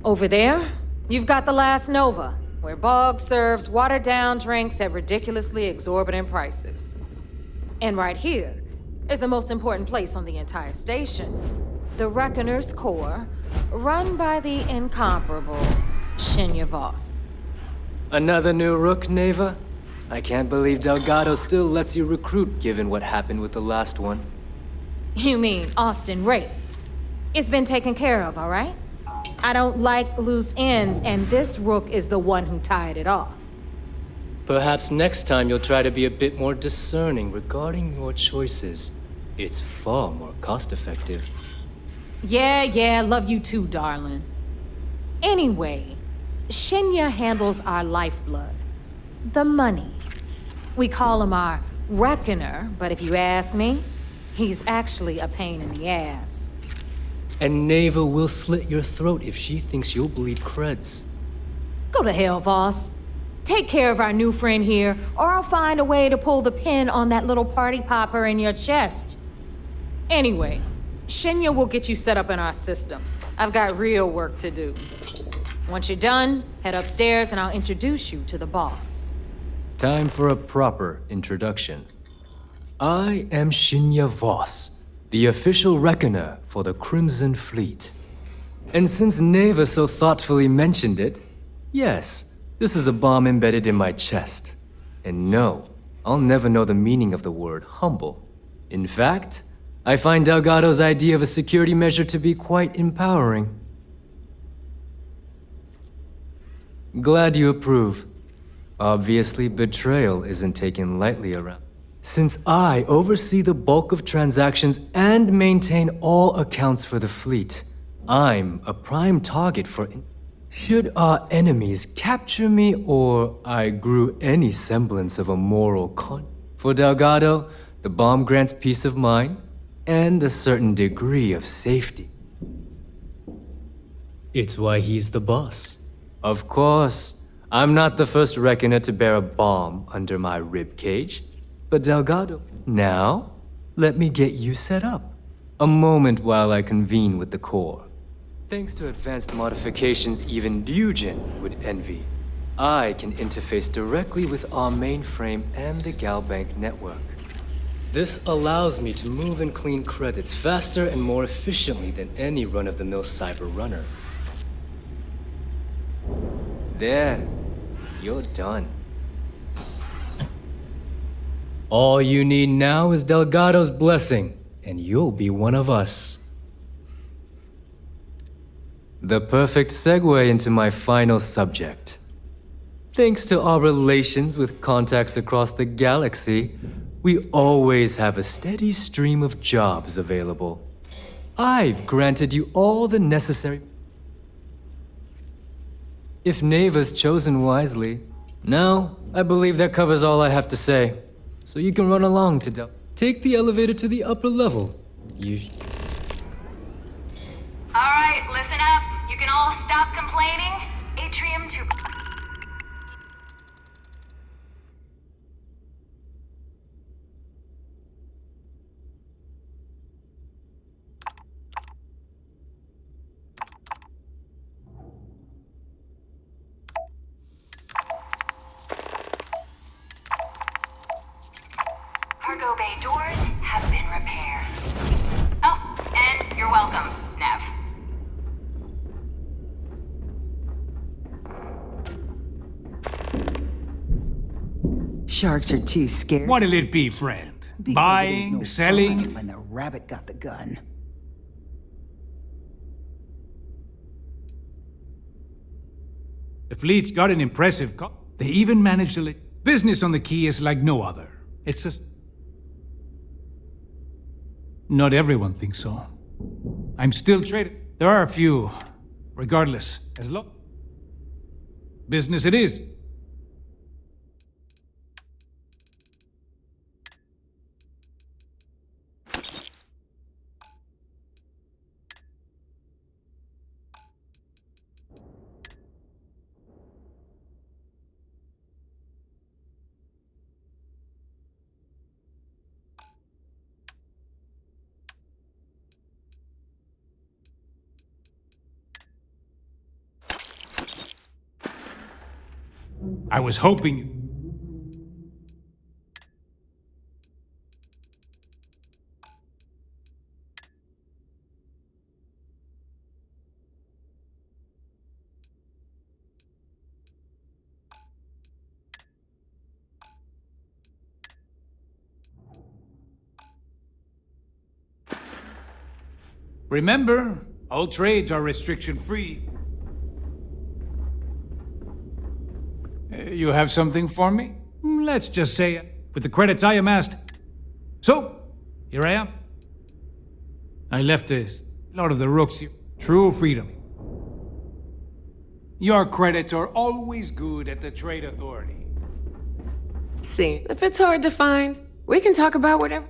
Over there, you've got the Last Nova, where Bog serves watered-down drinks at ridiculously exorbitant prices. And right here is the most important place on the entire station, the Reckoner's Core, run by the incomparable Shinya Voss. Another new Rook, Neva? I can't believe Delgado still lets you recruit given what happened with the last one. You mean Austin Rape? It's been taken care of, all right? I don't like loose ends, and this Rook is the one who tied it off. Perhaps next time you'll try to be a bit more discerning regarding your choices. It's far more cost-effective. Yeah, love you too, darling. Anyway, Shinya handles our lifeblood. The money. We call him our Reckoner, but if you ask me, He's actually a pain in the ass. And Neva will slit your throat if she thinks you'll bleed creds. Go to hell, boss. Take care of our new friend here, or I'll find a way to pull the pin on that little party popper in your chest. Anyway, Shinya will get you set up in our system. I've got real work to do. Once you're done, head upstairs and I'll introduce you to the boss. Time for a proper introduction. I am Shinya Voss, the official reckoner for the Crimson Fleet. And since Neva so thoughtfully mentioned it, yes, this is a bomb embedded in my chest. And no, I'll never know the meaning of the word humble. In fact, I find Delgado's idea of a security measure to be quite empowering. Glad you approve. Obviously, betrayal isn't taken lightly around. Since I oversee the bulk of transactions and maintain all accounts for the fleet, I'm a prime target for... Should our enemies capture me or I grew any semblance of a moral For Delgado, the bomb grants peace of mind and a certain degree of safety. It's why he's the boss. Of course, I'm not the first reckoner to bear a bomb under my ribcage, but Delgado. Now, let me get you set up. A moment while I convene with the core. Thanks to advanced modifications even Ryujin would envy, I can interface directly with our mainframe and the Galbank network. This allows me to move and clean credits faster and more efficiently than any run-of-the-mill cyber runner. There, you're done. All you need now is Delgado's blessing, and you'll be one of us. The perfect segue into my final subject. Thanks to our relations with contacts across the galaxy, we always have a steady stream of jobs available. I've granted you all the necessary... If Neva's chosen wisely. Now, I believe that covers all I have to say. So you can run along to take the elevator to the upper level. Alright, listen up. You can all stop complaining. Atrium to... Cargo bay doors have been repaired. Oh, and you're welcome, Nev. Sharks are too scared. What'll it be, friend? Buying, selling? When the rabbit got the gun. The fleet's got an impressive They even managed to business on the key is like no other. It's just... Not everyone thinks so. I'm still trading. There are a few. Regardless, as long... Business it is. I was hoping... Remember, all trades are restriction-free. You have something for me? Let's just say, with the credits I amassed. So, here I am. I left a lot of the rooks here. True freedom. Your credits are always good at the Trade Authority. See, if it's hard to find, we can talk about whatever.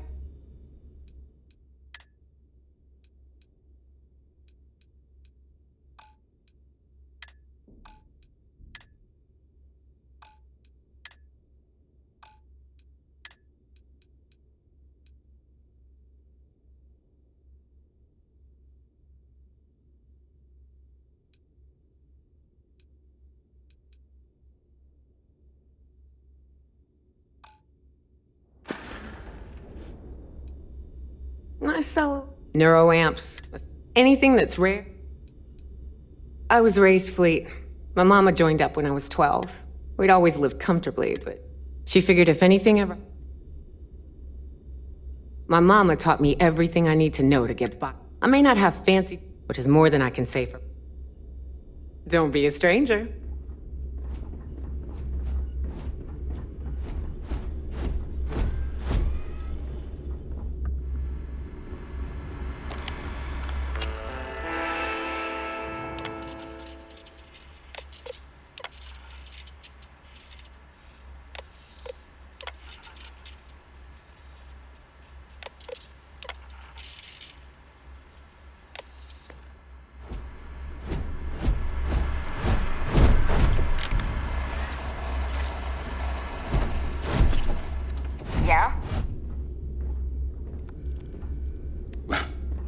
I sell neuroamps, anything that's rare. I was raised fleet. My mama joined up when I was 12. We'd always lived comfortably, but she figured if anything ever... My mama taught me everything I need to know to get by. I may not have fancy, which is more than I can say for... Don't be a stranger. Yeah?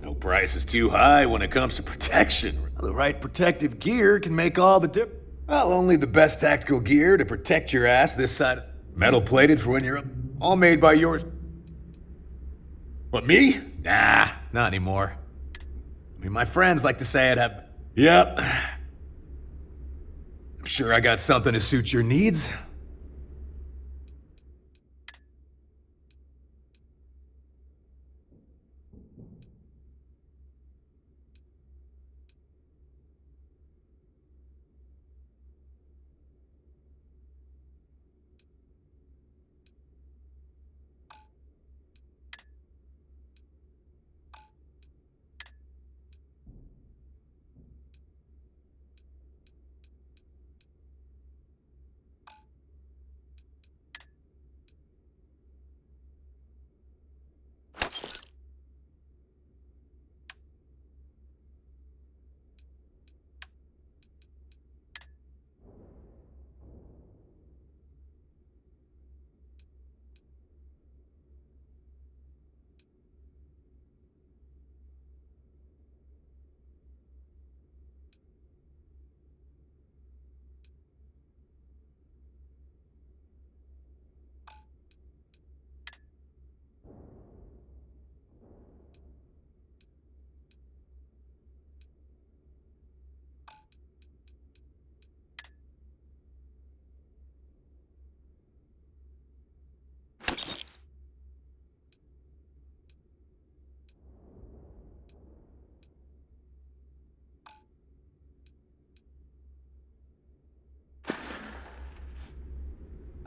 No price is too high when it comes to protection. The right protective gear can make all the difference. Well, only the best tactical gear to protect your ass this side. Metal plated for when you're up. All made by yours. What, me? Nah, not anymore. I mean, my friends like to say I'd have... Yep. I'm sure I got something to suit your needs.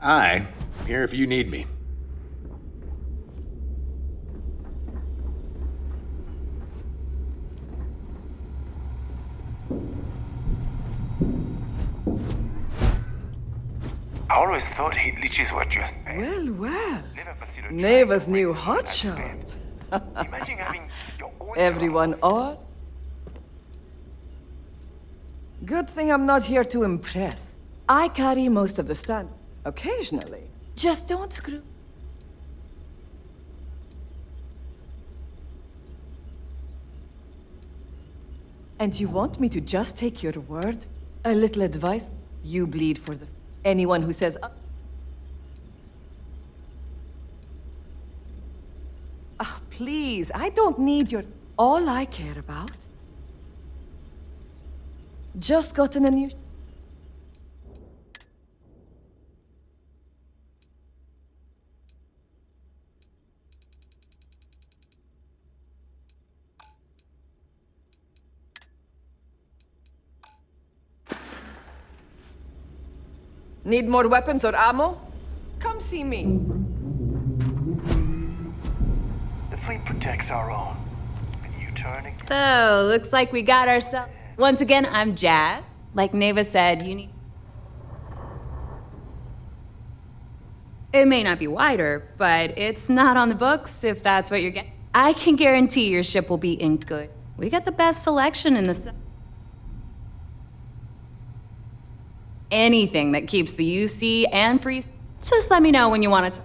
I'm here if you need me. I always thought heat leeches were just bad. Well, well. Neva's new hotshot. Imagine having your own... Everyone on? Good thing I'm not here to impress. I carry most of the stunt. Occasionally. Just don't screw. And you want me to just take your word? A little advice? You bleed for the... Anyone who says... Ah, please, I don't need your... All I care about... Just gotten a new... Need more weapons or ammo? Come see me. The fleet protects our own. And you turning... So, looks like we got ourselves... Once again, I'm Jad. Like Neva said, you need... It may not be wider, but it's not on the books if that's what you're getting. I can guarantee your ship will be in good. We got the best selection in the... Anything that keeps the UC and free... Just let me know when you want to...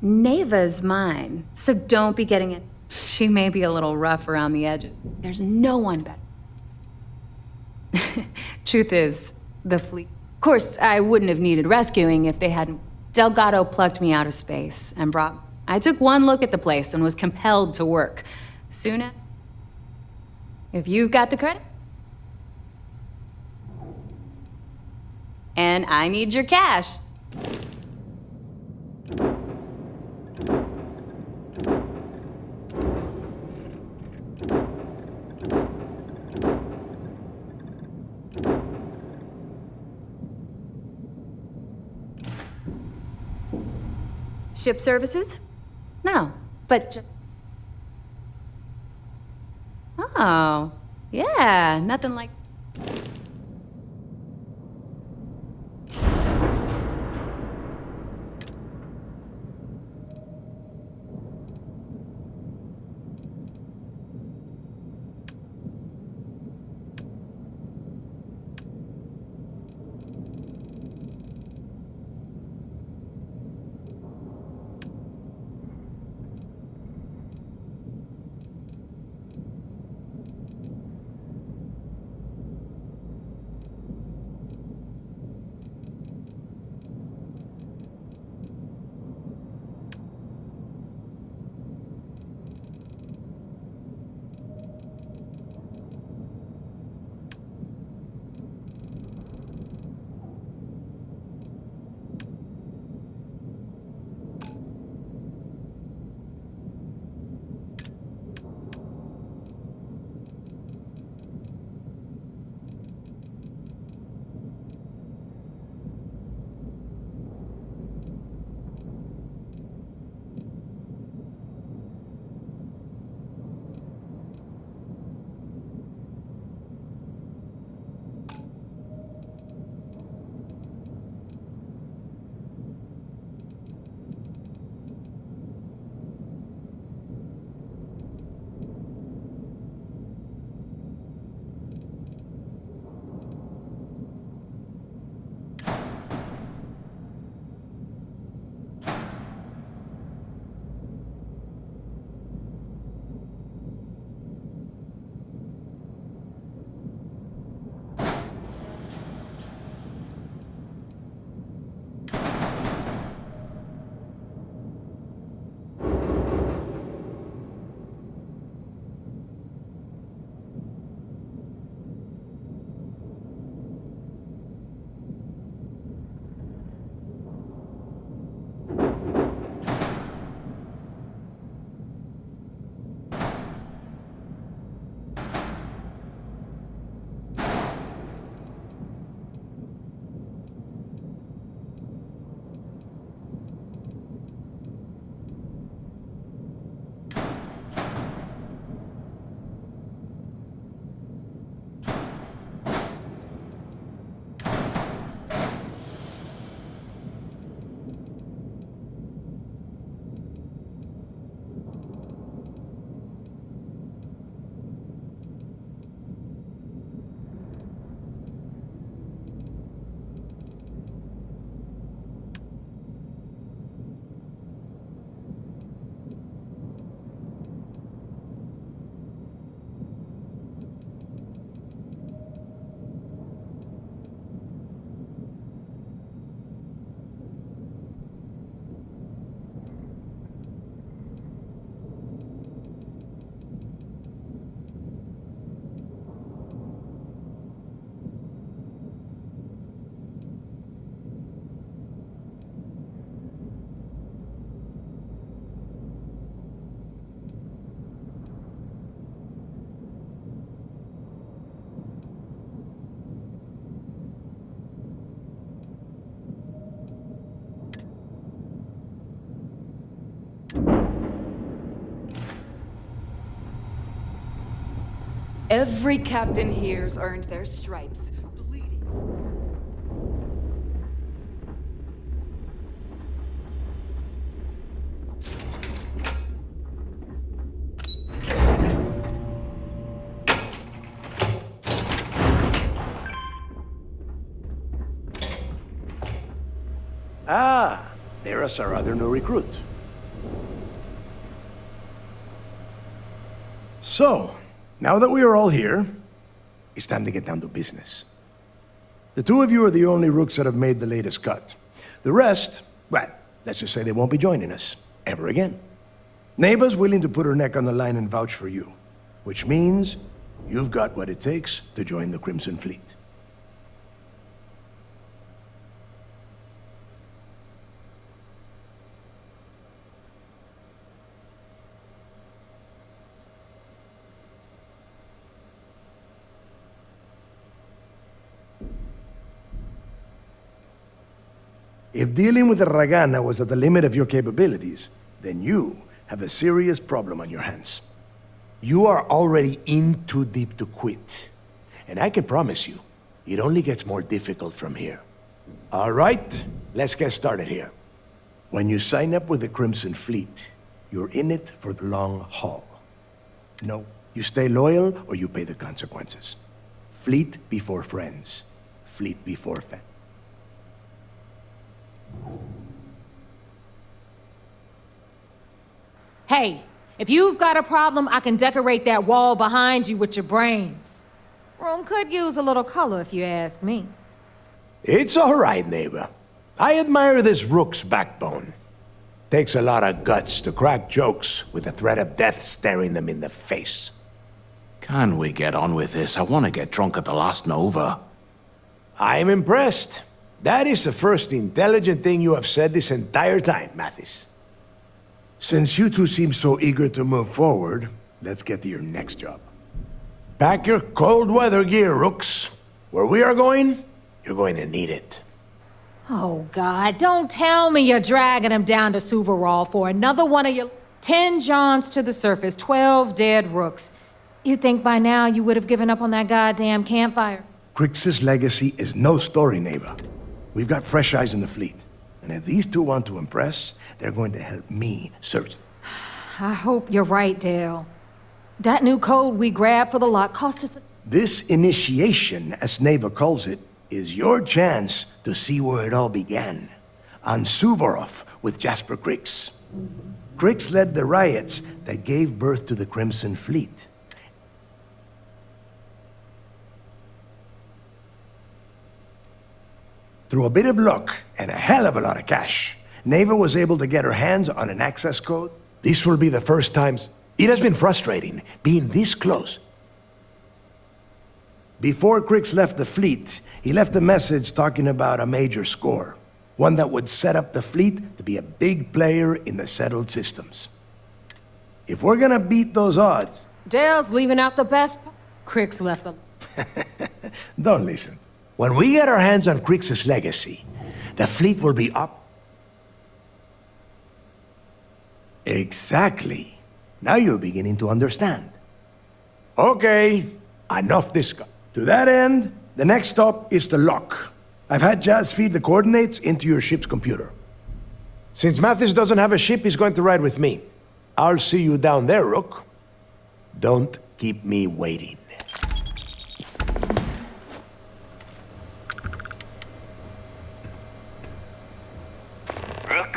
Neva's mine, so don't be getting it. She may be a little rough around the edges. There's no one better. Truth is, the fleet... Of course, I wouldn't have needed rescuing if they hadn't... Delgado plucked me out of space and brought... I took one look at the place and was compelled to work. Soon after... If you've got the credit... And I need your cash. Ship services? No, but... Oh, yeah, nothing like... Every captain here's earned their stripes. Bleeding. Ah, there's our other new recruit. So, now that we are all here, it's time to get down to business. The two of you are the only rooks that have made the latest cut. The rest, Well, let's just say they won't be joining us ever again. Neva's willing to put her neck on the line and vouch for you, which means you've got what it takes to join the Crimson Fleet. If dealing with the Ragana was at the limit of your capabilities, then you have a serious problem on your hands. You are already in too deep to quit. And I can promise you, it only gets more difficult from here. All right, let's get started here. When you sign up with the Crimson Fleet, you're in it for the long haul. No, you stay loyal or you pay the consequences. Fleet before friends. Fleet before family. Hey, if you've got a problem, I can decorate that wall behind you with your brains. Room could use a little color if you ask me. It's all right, neighbor. I admire this rook's backbone. Takes a lot of guts to crack jokes with the threat of death staring them in the face. Can we get on with this? I want to get drunk at the last Nova. I'm impressed. That is the first intelligent thing you have said this entire time, Mathis. Since you two seem so eager to move forward, let's get to your next job. Pack your cold weather gear, rooks. Where we are going, you're going to need it. Oh, God, don't tell me you're dragging him down to Suvarall for another one of your 10 Johns to the surface, 12 dead rooks. You'd think by now you would have given up on that goddamn campfire. Crix's legacy is no story, neighbor. We've got fresh eyes in the fleet. And if these two want to impress, they're going to help me search. I hope you're right, Dale. That new code we grabbed for the lock cost us... This initiation, as Neva calls it, is your chance to see where it all began. On Suvorov with Jasper Crix. Crix led the riots that gave birth to the Crimson Fleet. Through a bit of luck and a hell of a lot of cash, Neva was able to get her hands on an access code. This will be the first time. It has been frustrating being this close. Before Crix left the fleet, he left a message talking about a major score. One that would set up the fleet to be a big player in the settled systems. If we're gonna beat those odds... Dale's leaving out the best... Crix left the... Don't listen. When we get our hands on Crix's legacy, the fleet will be up. Exactly. Now you're beginning to understand. Okay, enough discuss. To that end, the next stop is the lock. I've had Jazz feed the coordinates into your ship's computer. Since Mathis doesn't have a ship, he's going to ride with me. I'll see you down there, Rook. Don't keep me waiting. Rook?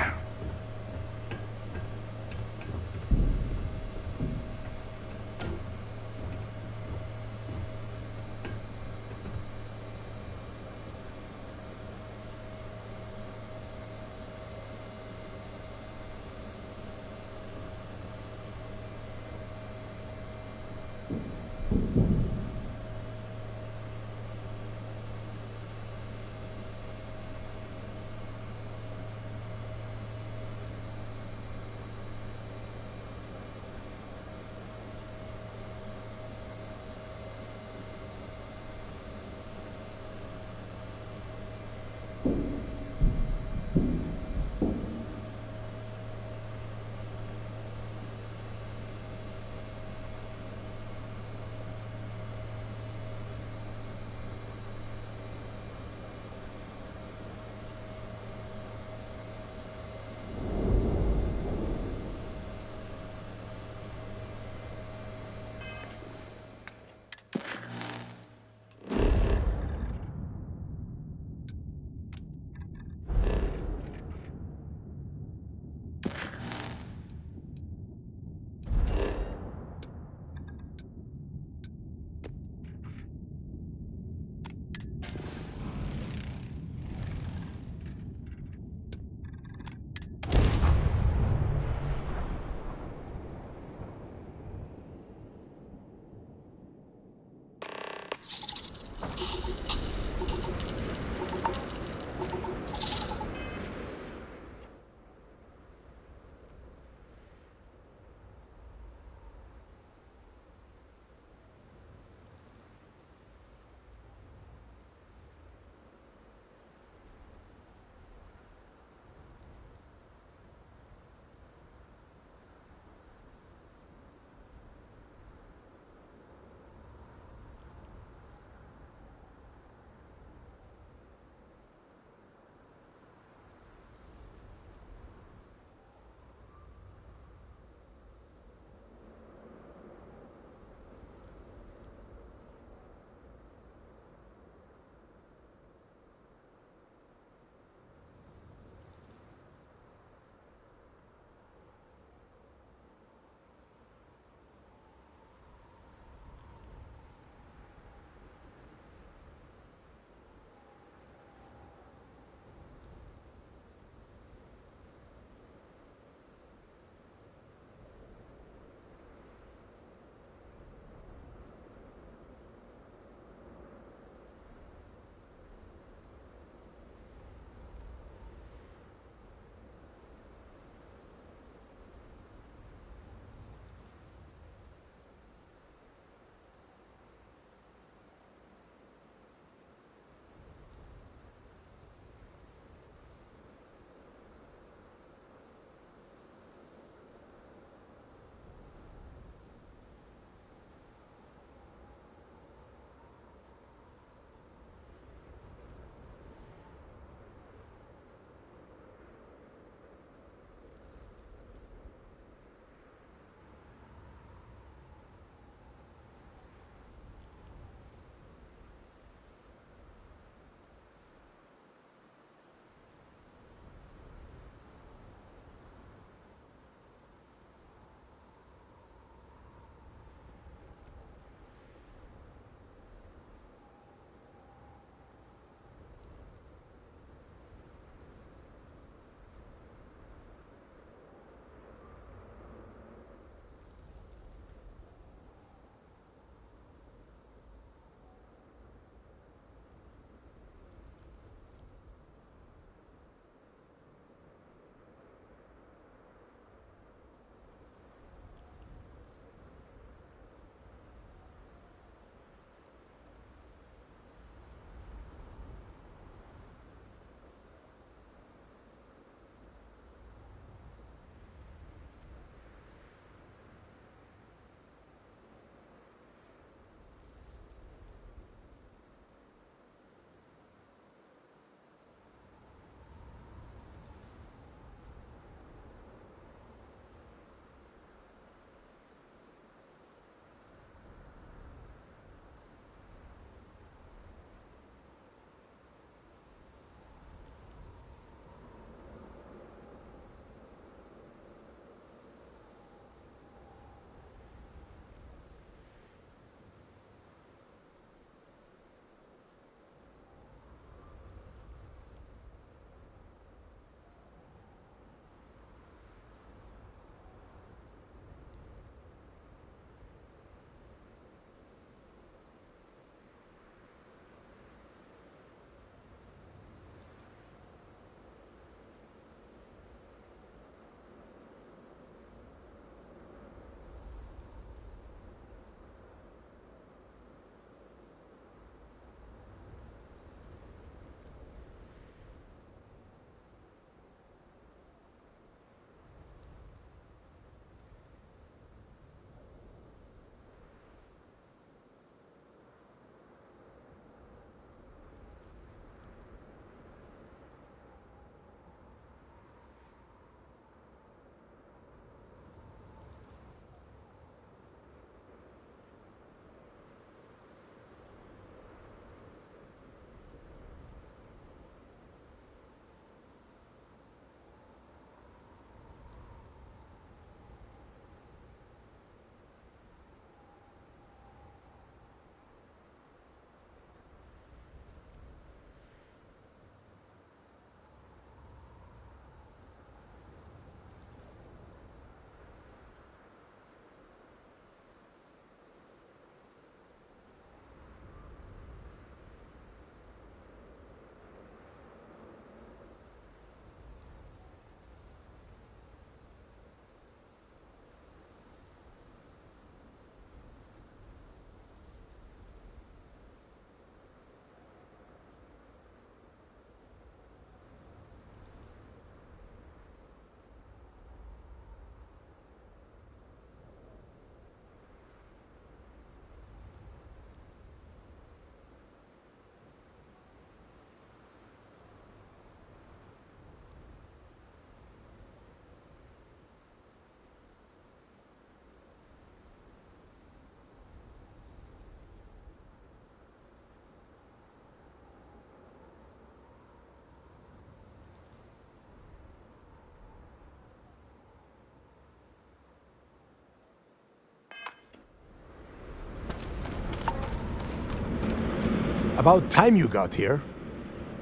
About time you got here.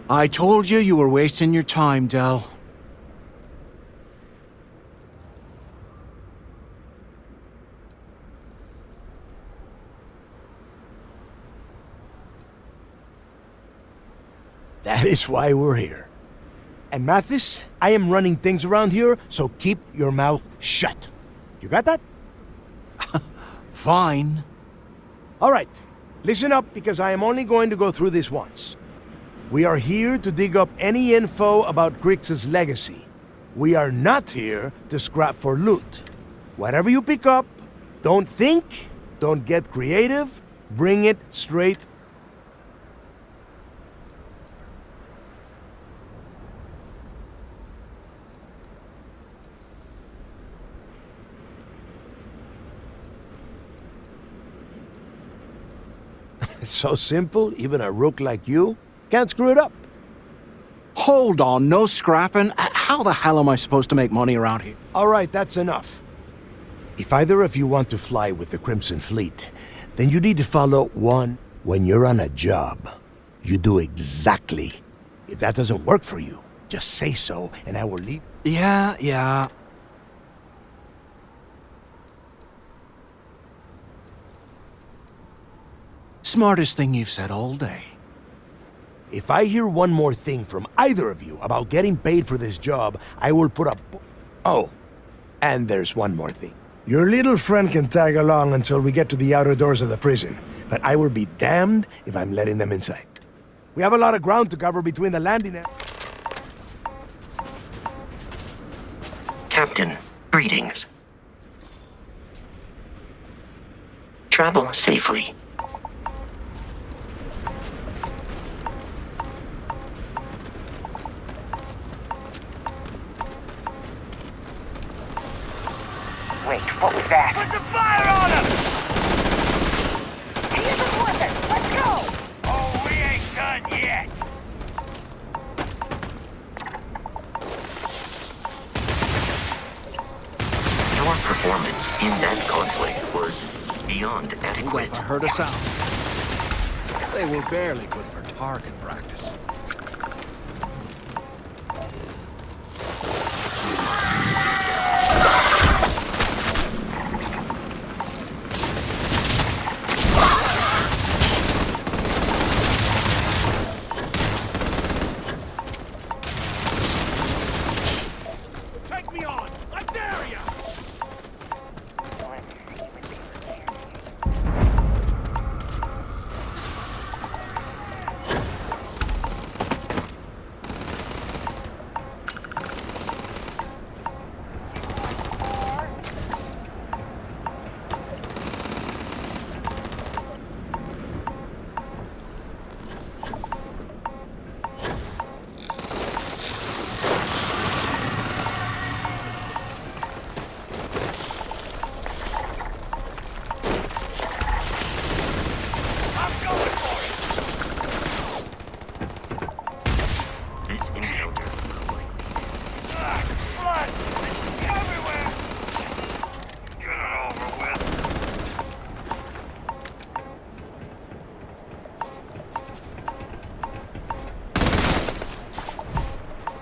I told you you were wasting your time, Del. That is why we're here. And Mathis, I am running things around here, so keep your mouth shut. You got that? Fine. All right, listen up because I am only going to go through this once. We are here to dig up any info about Grix's legacy. We are not here to scrap for loot. Whatever you pick up, don't think, don't get creative, bring it straight. It's so simple, even a rook like you can't screw it up. Hold on, no scrapping. How the hell am I supposed to make money around here? All right, that's enough. If either of you want to fly with the Crimson Fleet, then you need to follow one. When you're on a job, you do exactly. If that doesn't work for you, just say so and I will leave. Yeah. Smartest thing you've said all day. If I hear one more thing from either of you about getting paid for this job, I will put up... Oh, and there's one more thing. Your little friend can tag along until we get to the outer doors of the prison, but I will be damned if I'm letting them inside. We have a lot of ground to cover between the landing and... Captain, greetings. Travel safely. Wait, what was that? Put some fire on him! He isn't worth it! Let's go! Oh, we ain't done yet! Your performance in that conflict was beyond adequate. I heard a sound. They were barely good for target practice.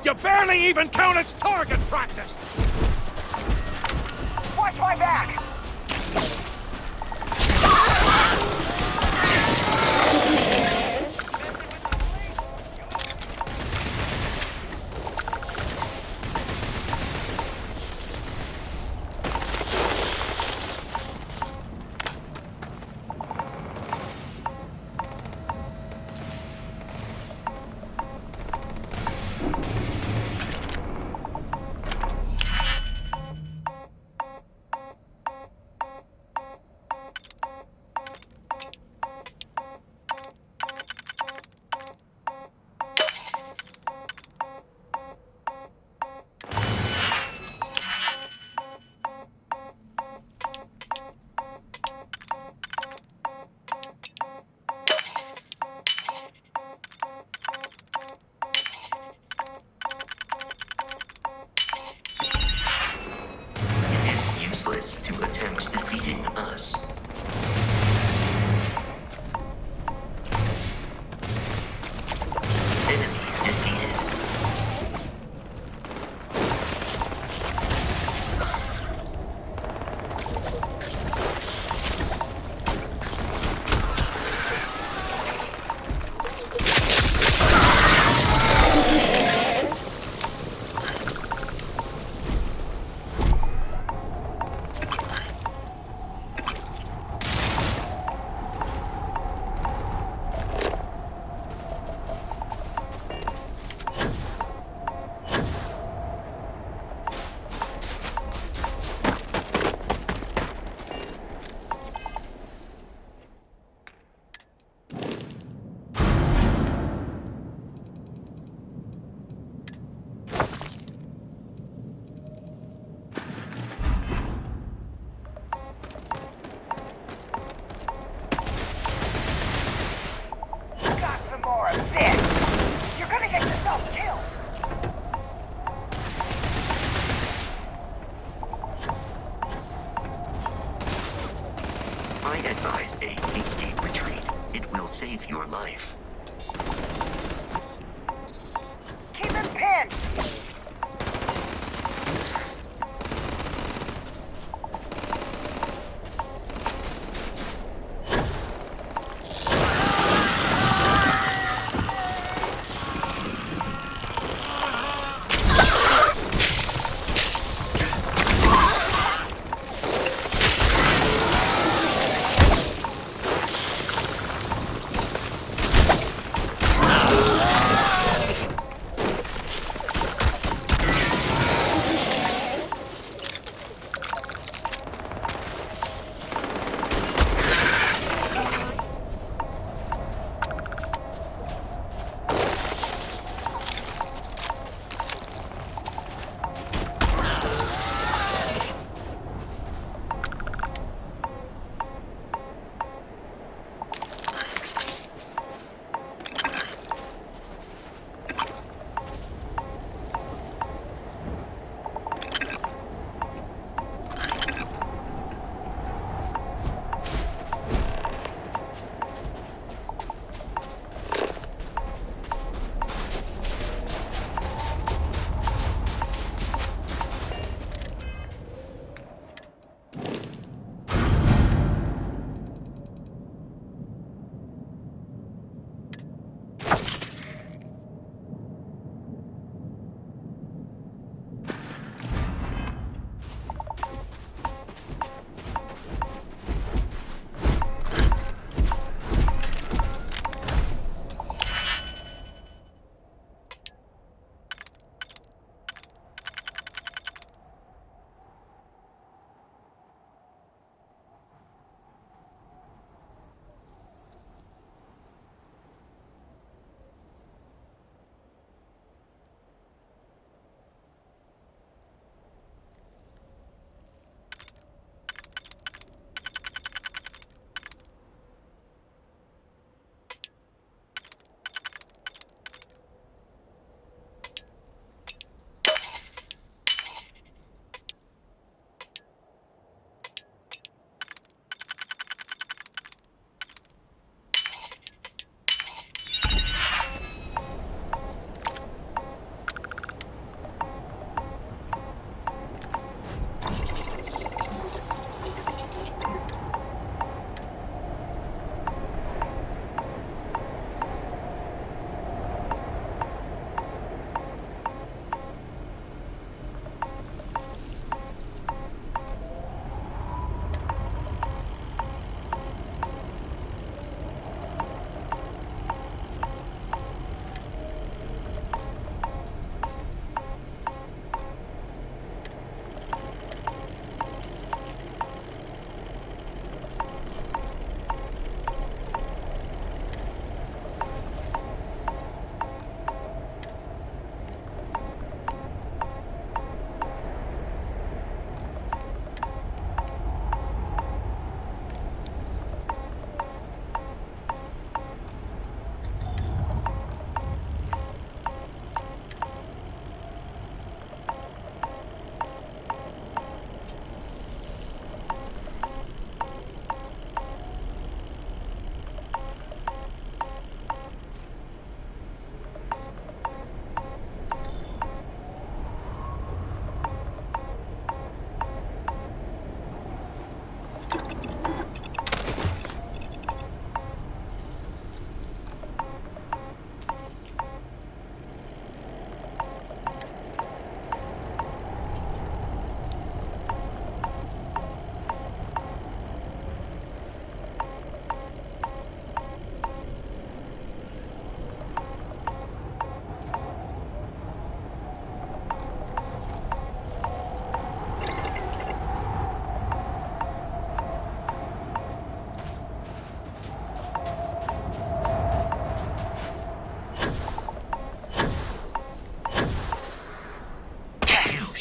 You barely even count as target practice! Watch my back!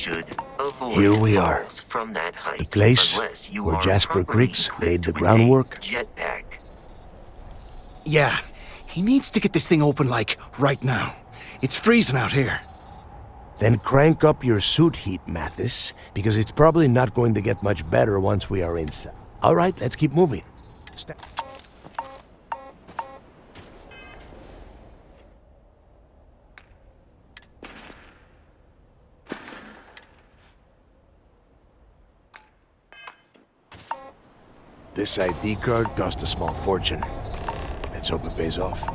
should avoid Here we are. falls from that height. The place unless you where are Jasper properly Griggs equipped laid the with a groundwork. Jetpack. Yeah, he needs to get this thing open, like, right now. It's freezing out here. Then crank up your suit heat, Mathis, because it's probably not going to get much better once we are inside. All right, let's keep moving. This ID card cost a small fortune. Let's hope it pays off.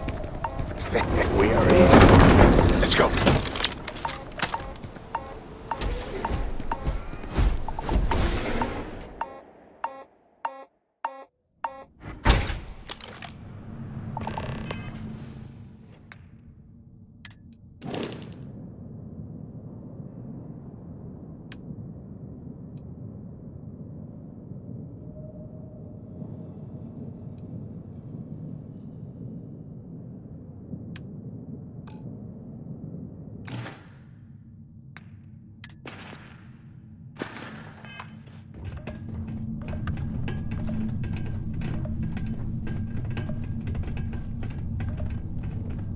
We are in. Let's go.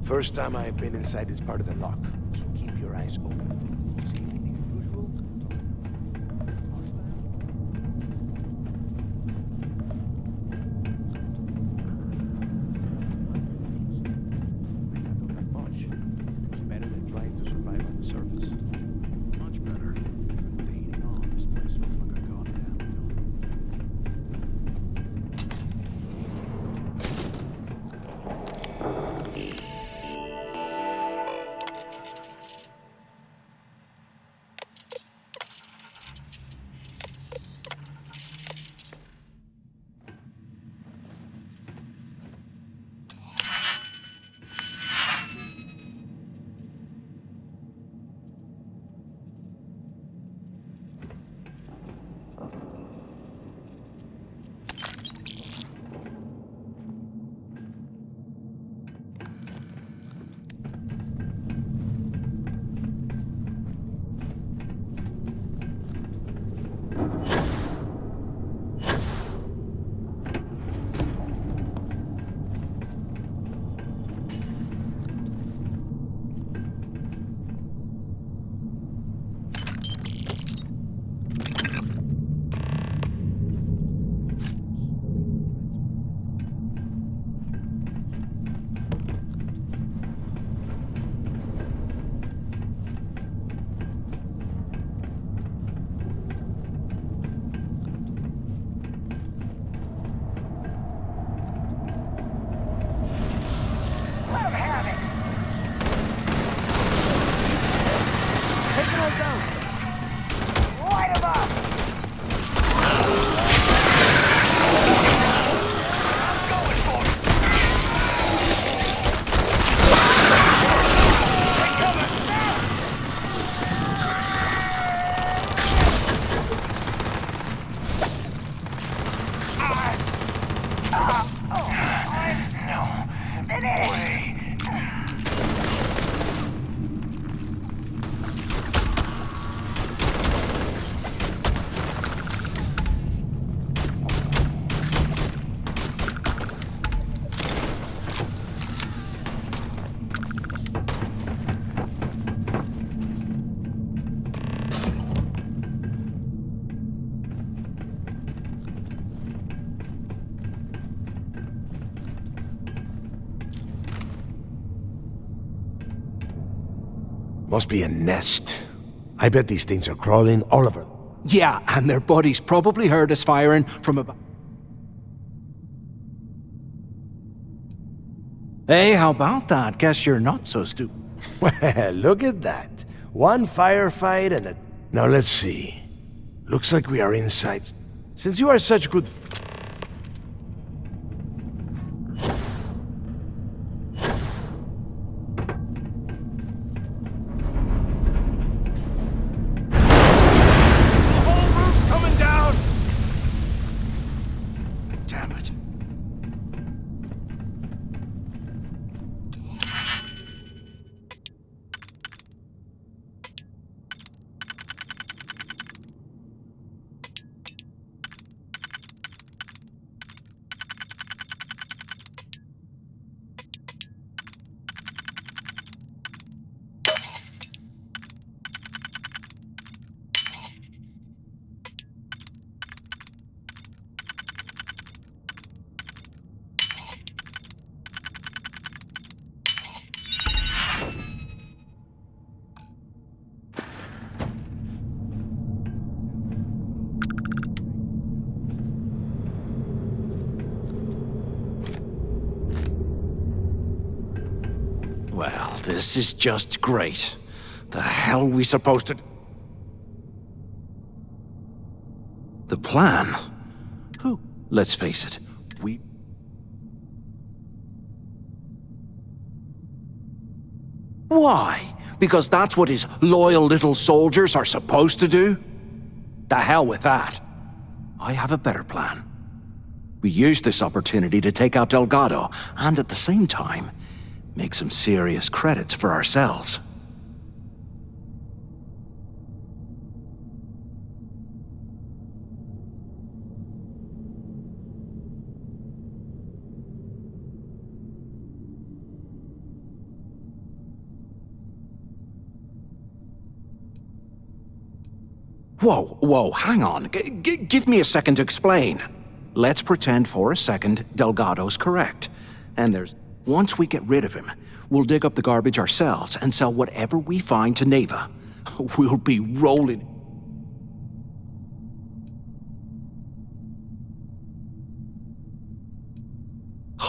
First time I've been inside this part of the lock, so keep your eyes open. See anything unusual? Much. It's better than trying to survive on the surface. Much better. With the heating on, this place smells like a goddamn Must be a nest. I bet these things are crawling all over. Yeah, and their buddies probably heard us firing from about... Hey, how about that? Guess you're not so stupid. Well, look at that. One firefight and a... Now let's see. Looks like we are inside. Since you are such good... This is just great. The hell are we supposed to... The plan? Who? Let's face it, we... Why? Because that's what his loyal little soldiers are supposed to do? The hell with that. I have a better plan. We use this opportunity to take out Delgado, and at the same time, make some serious credits for ourselves. Whoa, hang on. Give me a second to explain. Let's pretend for a second Delgado's correct. And once we get rid of him, we'll dig up the garbage ourselves and sell whatever we find to Neva. We'll be rolling.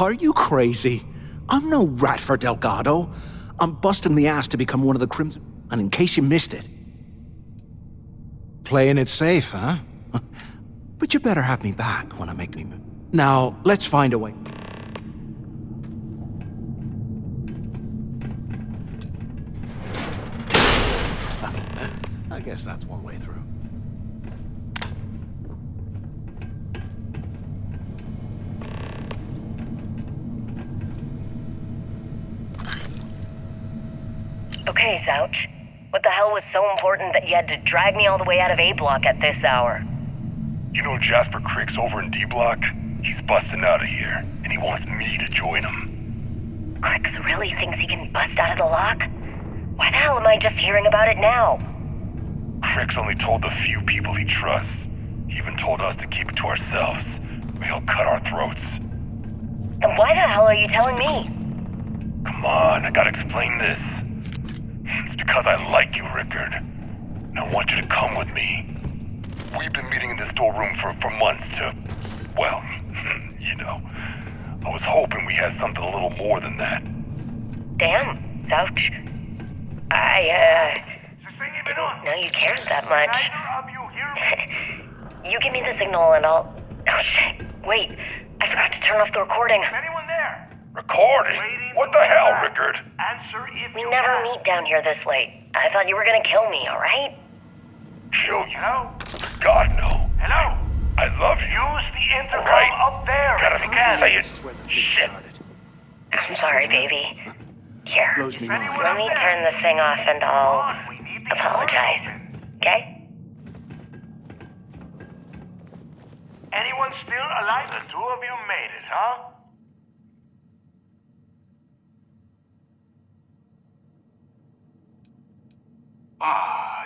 Are you crazy? I'm no rat for Delgado. I'm busting the ass to become one of the Crimson... And in case you missed it... Playing it safe, huh? But you better have me back when I make me move. Now, let's find a way. I guess that's one way through. Okay, Zouch. What the hell was so important that you had to drag me all the way out of A Block at this hour? You know Jasper Crick's over in D Block? He's busting out of here, and he wants me to join him. Crix really thinks he can bust out of the lock? Why the hell am I just hearing about it now? Crick's only told the few people he trusts. He even told us to keep it to ourselves, or he'll cut our throats. Then why the hell are you telling me? Come on, I gotta explain this. It's because I like you, Rickard. And I want you to come with me. We've been meeting in this storeroom for months to... Well, you know. I was hoping we had something a little more than that. Damn, Zouch. Didn't know you cared that much. You give me the signal and I'll... Oh shit, wait. I forgot to turn off the recording. Is anyone there? Recording? What the hell, Rickard? Answer if We you never can. meet down here this late. I thought you were gonna kill me, alright? Kill you? Hello? God, no. Hello? I love you. Use the intercom Right. up there Gotta if you can. say it. This is where the thing Shit. started. I'm sorry, baby. Here, Blows me mind. let me turn this thing off and I'll apologize. Okay? Anyone still alive? The two of you made it, huh?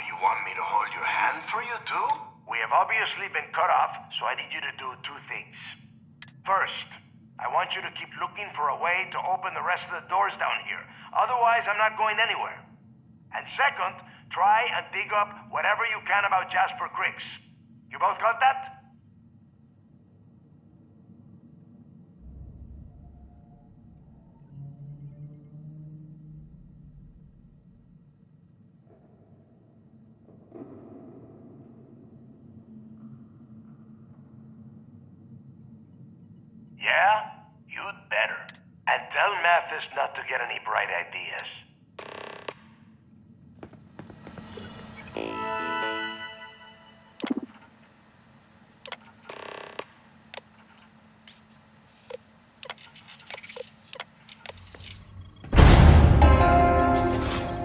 You want me to hold your hand for you too? We have obviously been cut off, so I need you to do two things. First, I want you to keep looking for a way to open the rest of the doors down here. Otherwise, I'm not going anywhere. And second, try and dig up whatever you can about Jasper Cricks. You both got that? Yeah? You'd better. And tell Mathis not to get any bright ideas.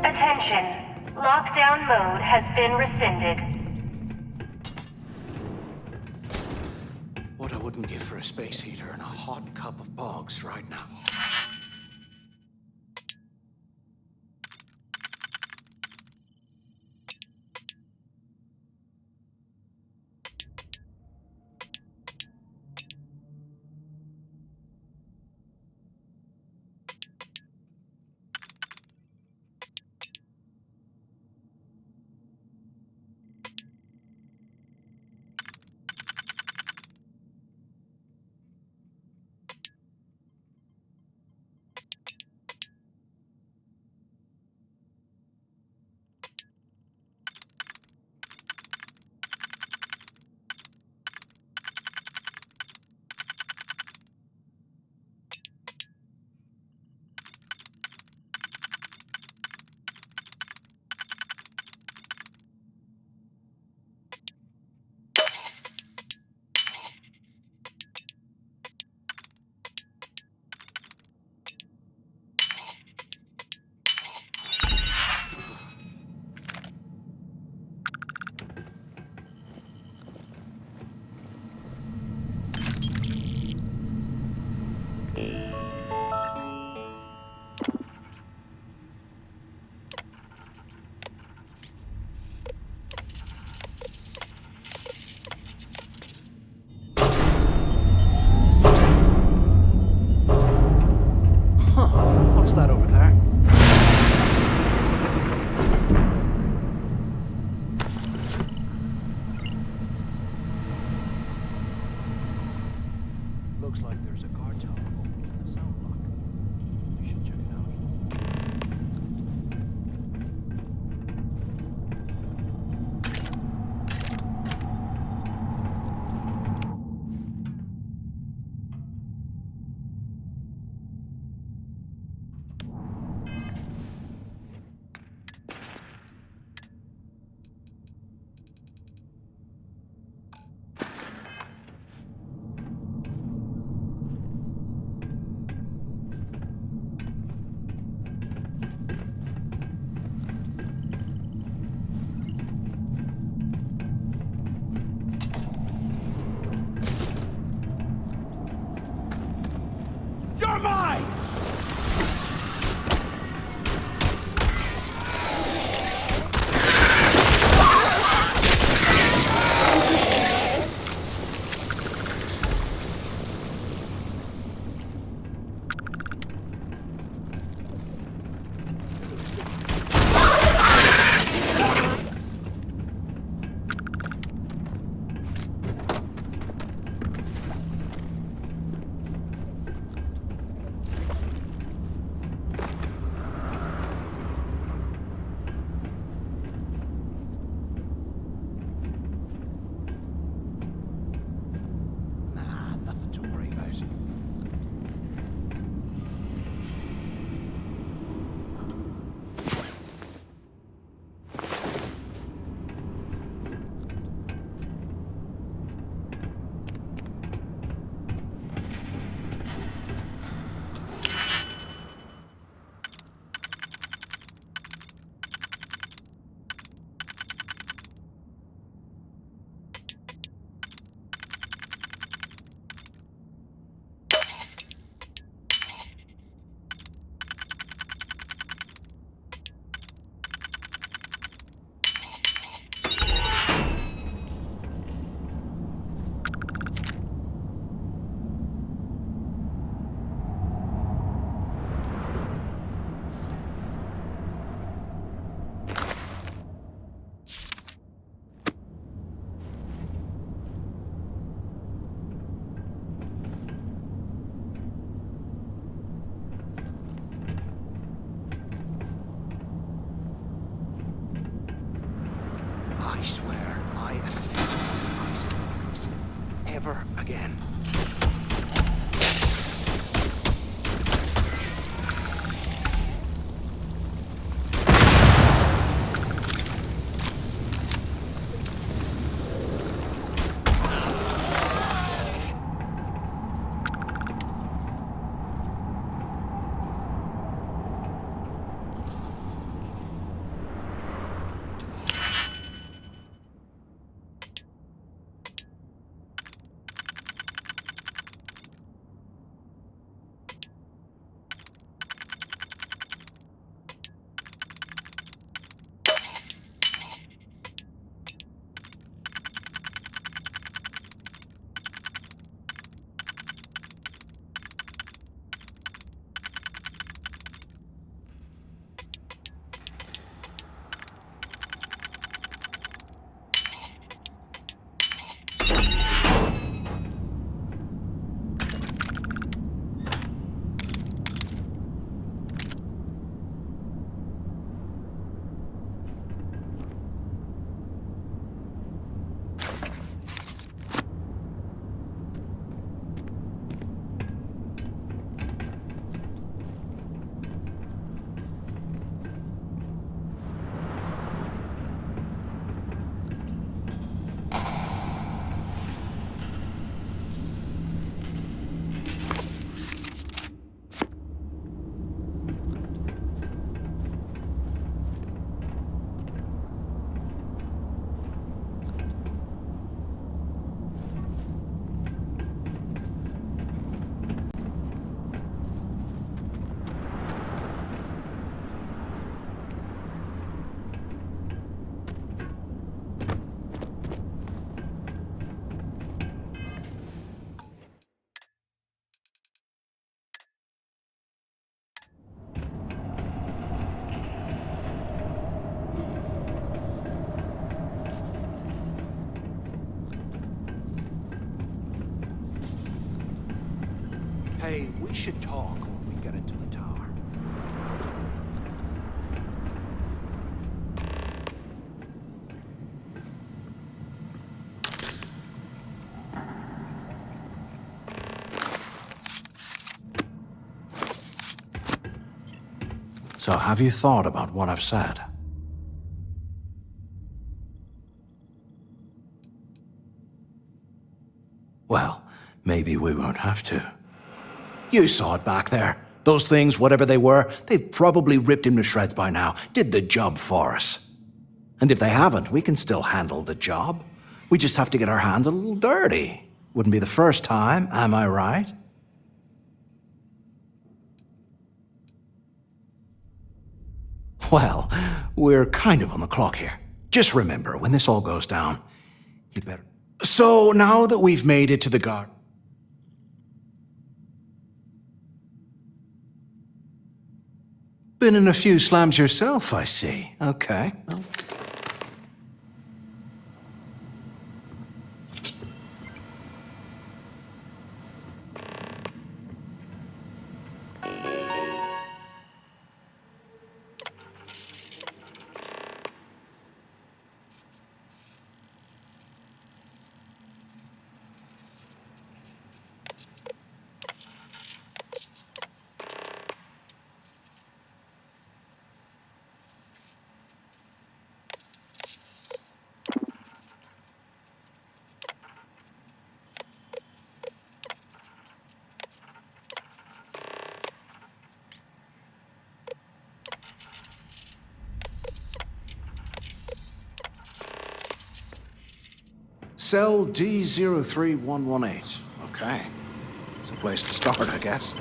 Attention. Lockdown mode has been rescinded. What I wouldn't give for a space heater and a hot cup of bogs right now. I swear, I drinks ever again. Hey, we should talk when we get into the tower. So, have you thought about what I've said? Well, maybe we won't have to. You saw it back there. Those things, whatever they were, they've probably ripped him to shreds by now. Did the job for us. And if they haven't, we can still handle the job. We just have to get our hands a little dirty. Wouldn't be the first time, am I right? Well, we're kind of on the clock here. Just remember, when this all goes down, you better... So, now that we've made it to the garden... Been in a few slams yourself, I see. Okay. Well. Cell D03118. Okay. It's a place to start, I guess.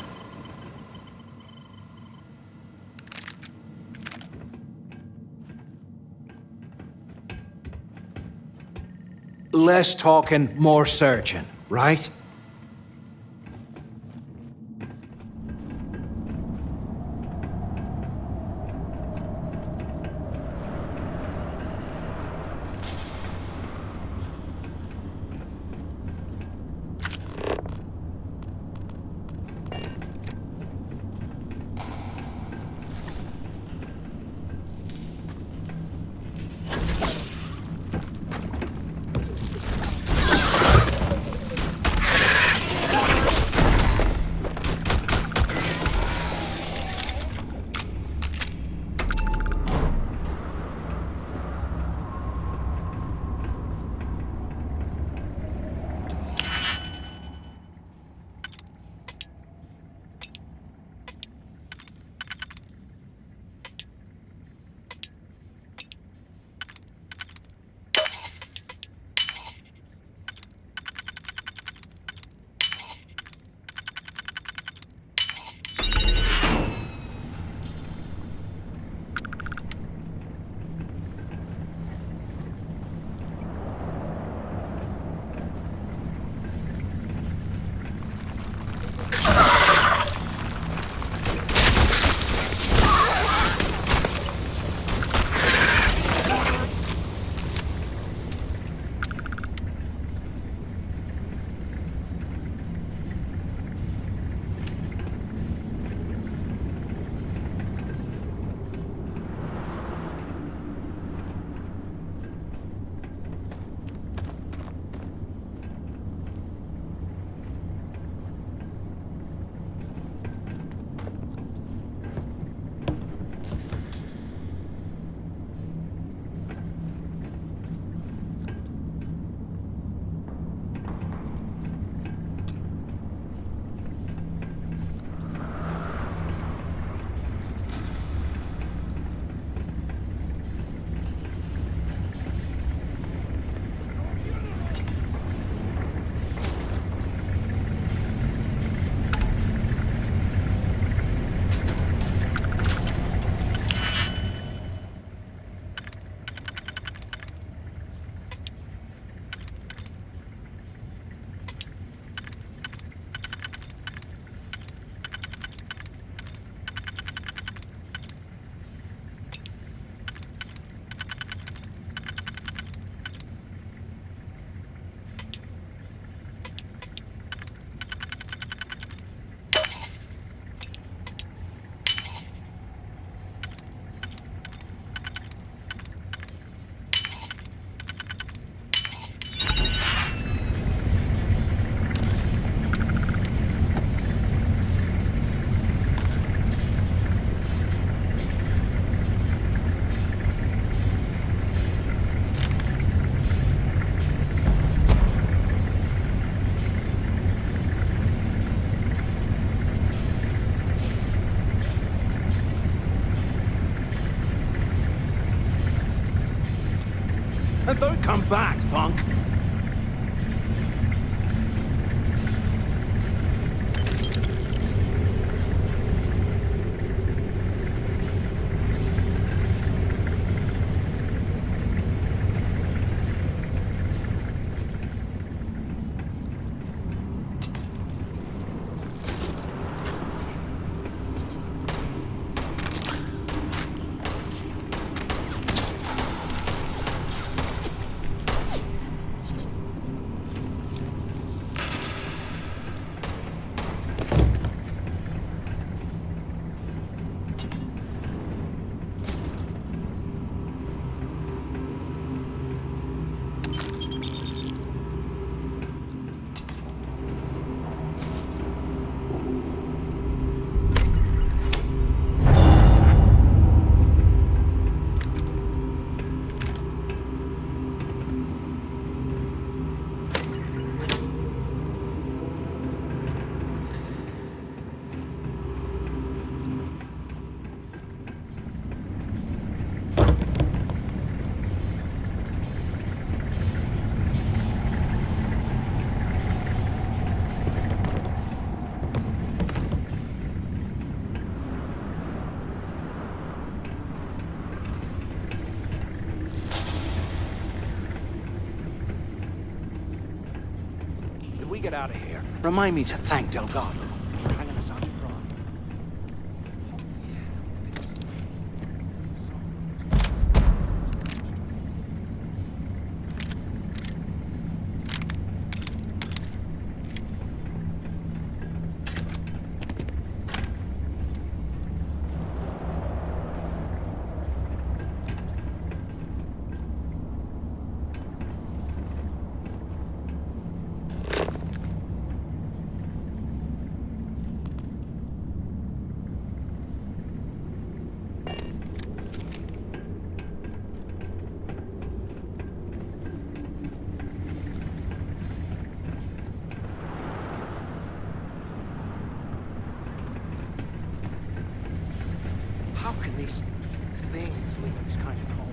Less talking, more searching, right? And don't come back, punk! We get out of here. Remind me to thank Delgado for hanging us out to dry. How can these things live in this kind of cold?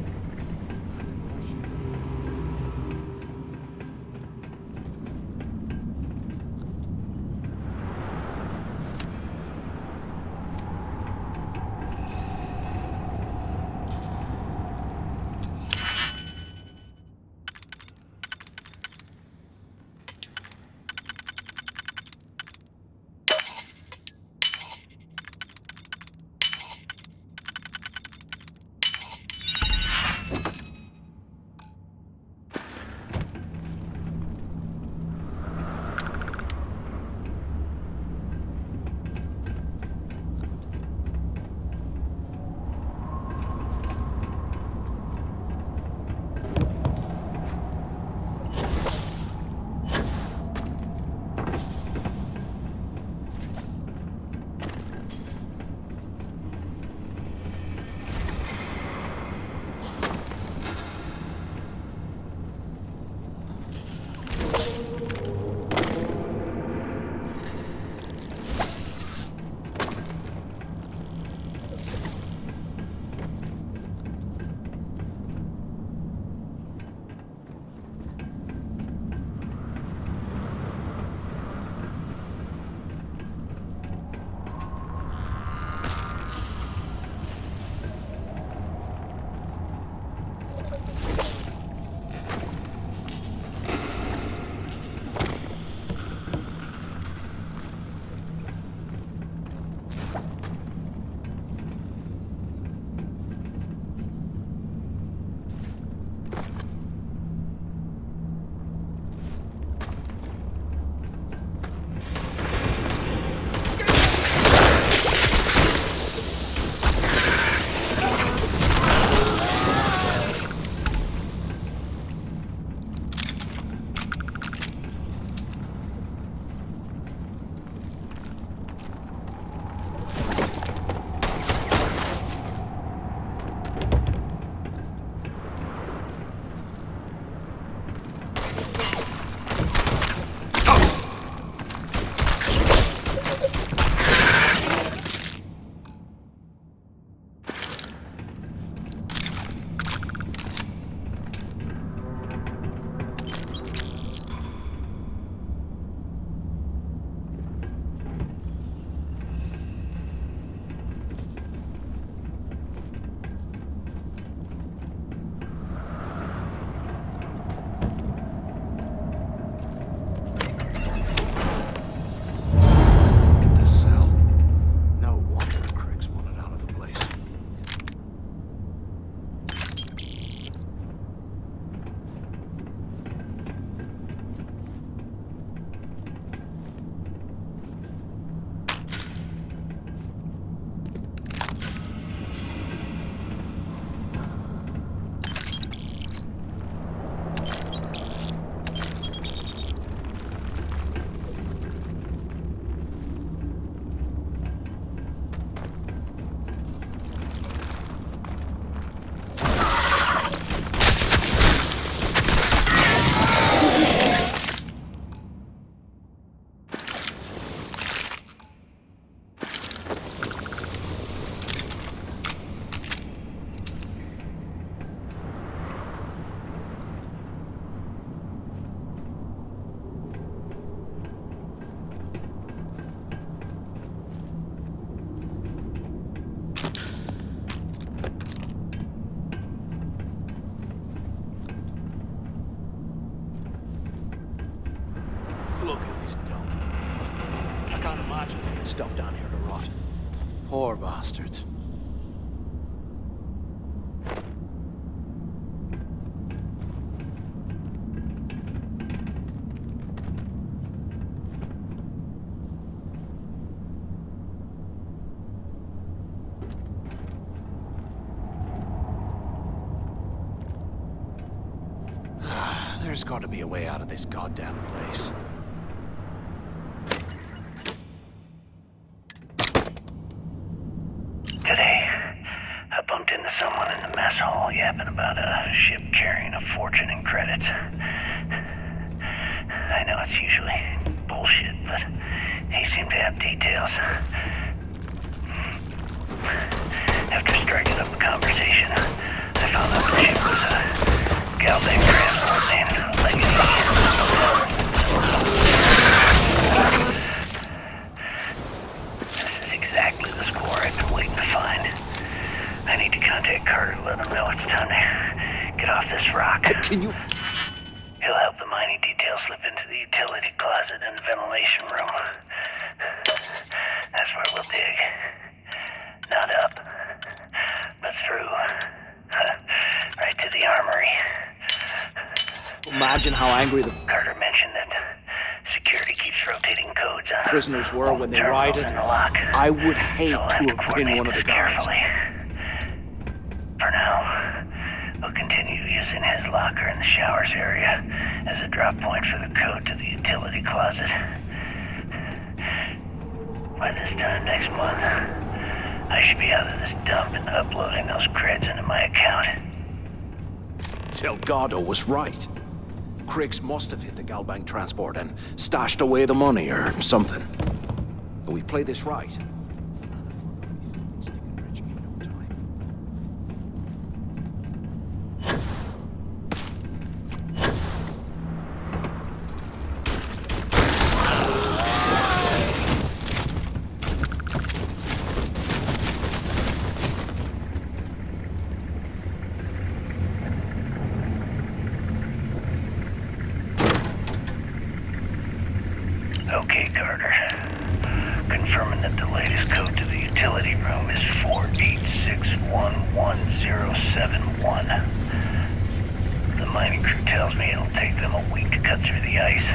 stuff down here to rot. Poor bastards. There's got to be a way out of this goddamn place. Today, I bumped into someone in the mess hall yapping about a ship carrying a fortune in credits. I know it's usually bullshit, but he seemed to have details. After striking up a conversation, I found out the ship was a Galbank transport named Legacy. This is exactly the score I've been waiting to find. I need to contact Carter to let him know it's time to get off this rock. Can you... He'll help the mining detail slip into the utility closet and ventilation room. That's where we'll dig. Not up, but through. Right to the armory. Imagine how angry the Carter mentioned that security keeps rotating codes on prisoners were when they terminals rioted. in the lock. I would hate So we'll to have have been one of the guards. carefully. For now, we'll continue using his locker in the showers area as a drop point for the code to the utility closet. By this time next month, I should be out of this dump and uploading those creds into my account. Delgado was right. Criggs must have hit the Galbank transport and stashed away the money or something. But we play this right. Okay, Carter. Confirming that the latest code to the utility room is 4861171. The mining crew tells me it'll take them a week to cut through the ice,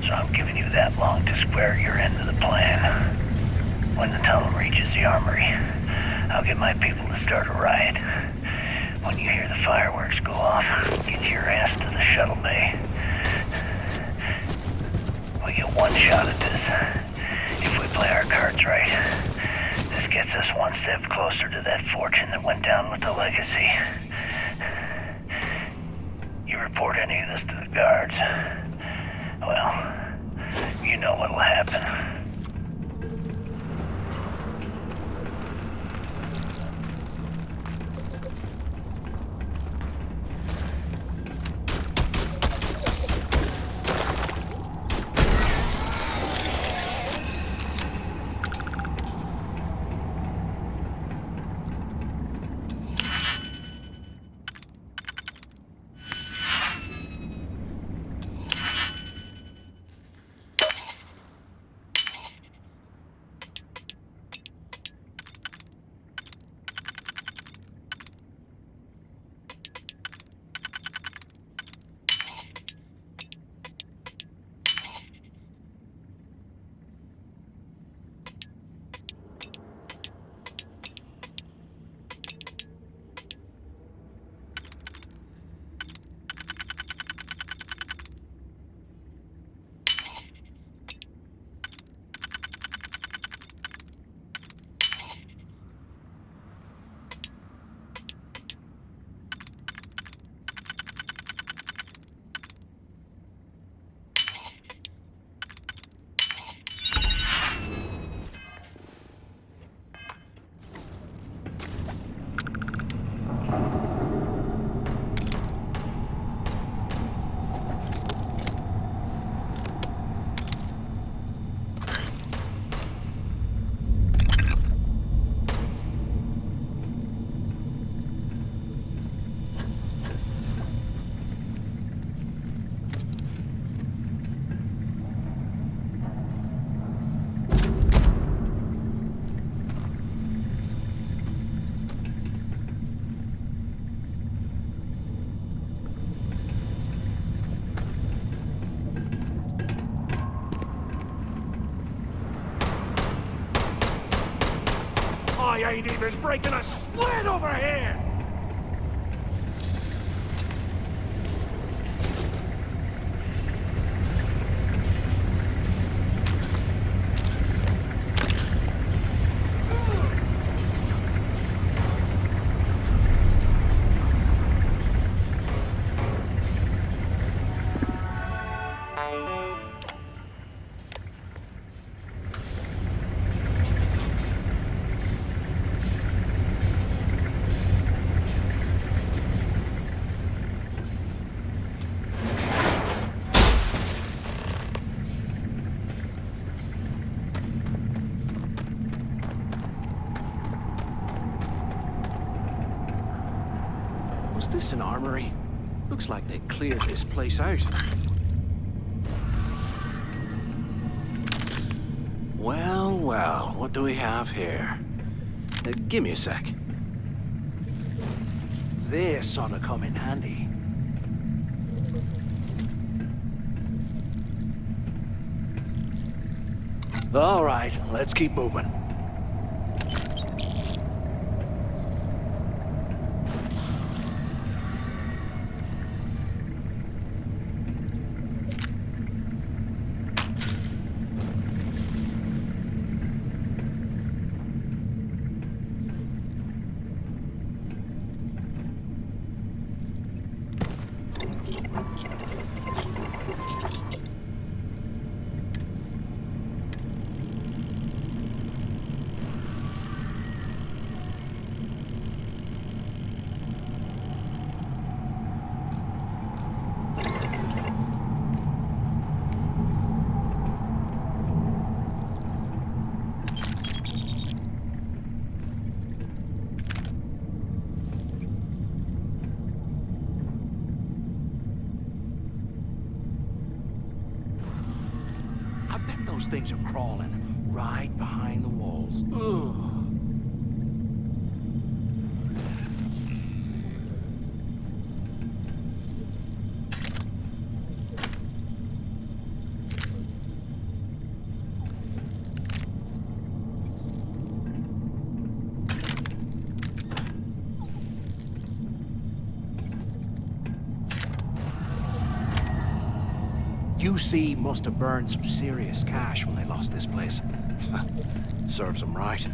so I'm giving you that long to square your end of the plan. When the tunnel reaches the armory, I'll get my people to start a riot. When you hear the fireworks go off, get your ass to the shuttle bay. We get one shot at this. If we play our cards right, this gets us one step closer to that fortune that went down with the Legacy. You report any of this to the guards, well, you know what'll happen. I ain't even breaking a sweat over here! Was this an armory? Looks like they cleared this place out. Well, well, what do we have here? Give me a sec. This ought to come in handy. All right, let's keep moving. I bet those things are crawling right behind the walls. Ugh. UC must have burned some serious cash when they lost this place. Serves them right.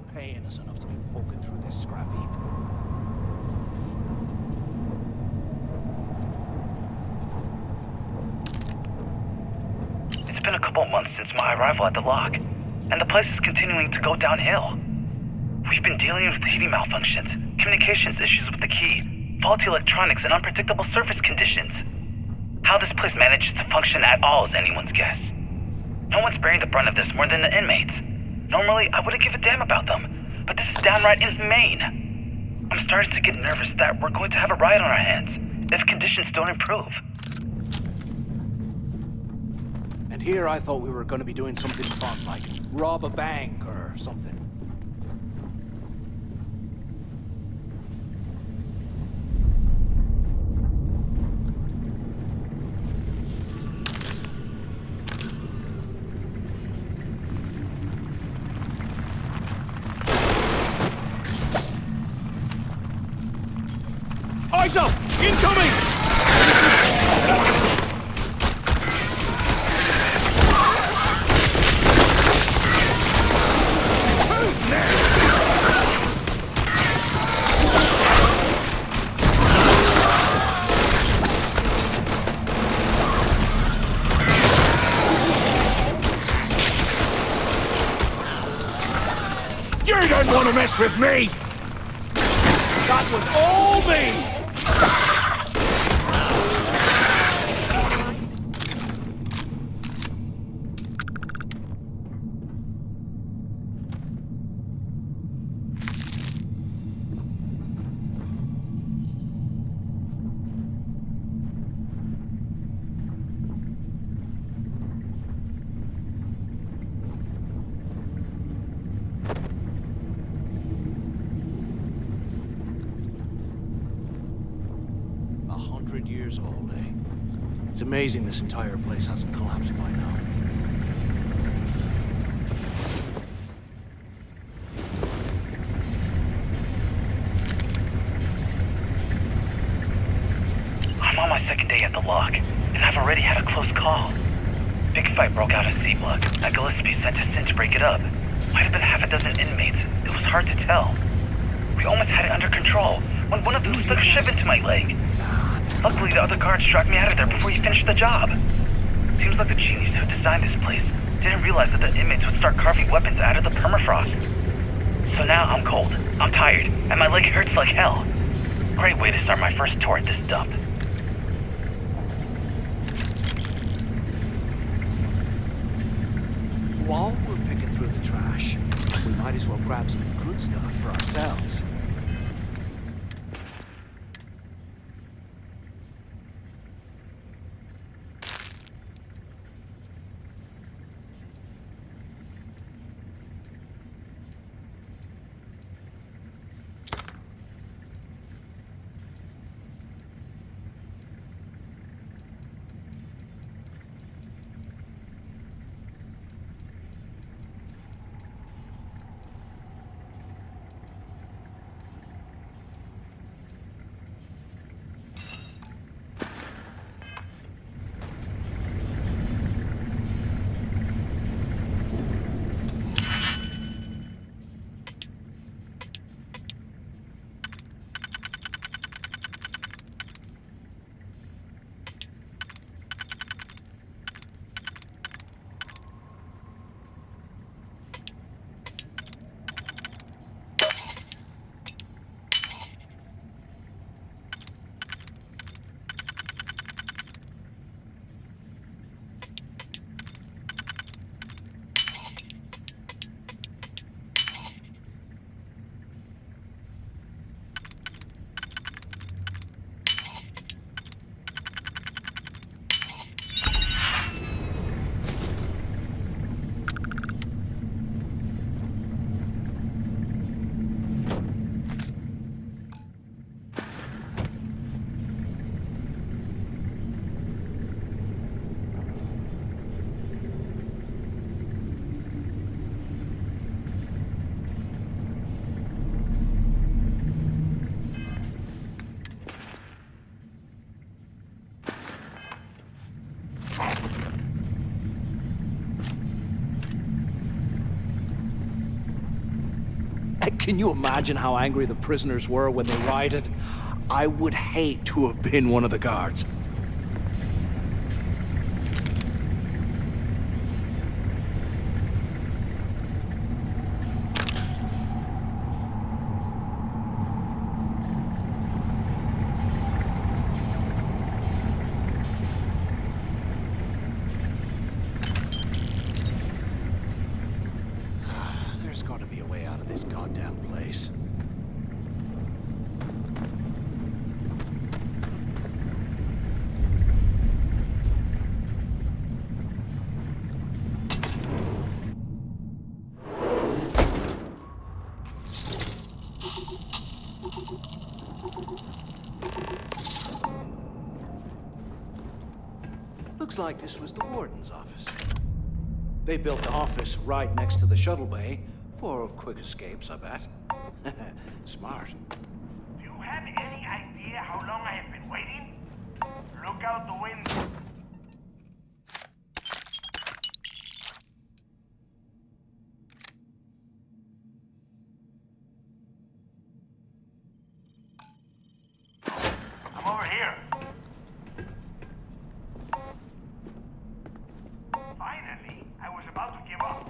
aren't paying us enough to be poking through this scrap heap. It's been a couple months since my arrival at the lock, and the place is continuing to go downhill. We've been dealing with heating malfunctions, communications issues with the key, faulty electronics, and unpredictable surface conditions. How this place manages to function at all is anyone's guess. No one's bearing the brunt of this more than the inmates. Normally, I wouldn't give a damn about them, but this is downright inhumane. I'm starting to get nervous that we're going to have a riot on our hands if conditions don't improve. And here I thought we were going to be doing something fun, like rob a bank or something. Eyes up! Incoming! Who's next? You don't want to mess with me! That was all me! Years old, eh? It's amazing this entire place hasn't collapsed by now. I'm on my second day at the lock, and I've already had a close call. Big fight broke out at C-Block, and Gillespie sent us in to break it up. Might have been half a dozen inmates. It was hard to tell. We almost had it under control when one of them stuck a shiv into my leg. Luckily, the other guards dragged me out of there before he finished the job. Seems like the genius who designed this place didn't realize that the inmates would start carving weapons out of the permafrost. So now I'm cold, I'm tired, and my leg hurts like hell. Great way to start my first tour at this dump. While we're picking through the trash, we might as well grab some good stuff for ourselves. Can you imagine how angry the prisoners were when they rioted? I would hate to have been one of the guards. There's got to be a way out of this goddamn place. Looks like this was the warden's office. They built the office right next to the shuttle bay for quick escapes, I bet. Smart. Do you have any idea how long I have been waiting? Look out the window. I'm over here. Finally, I was about to give up.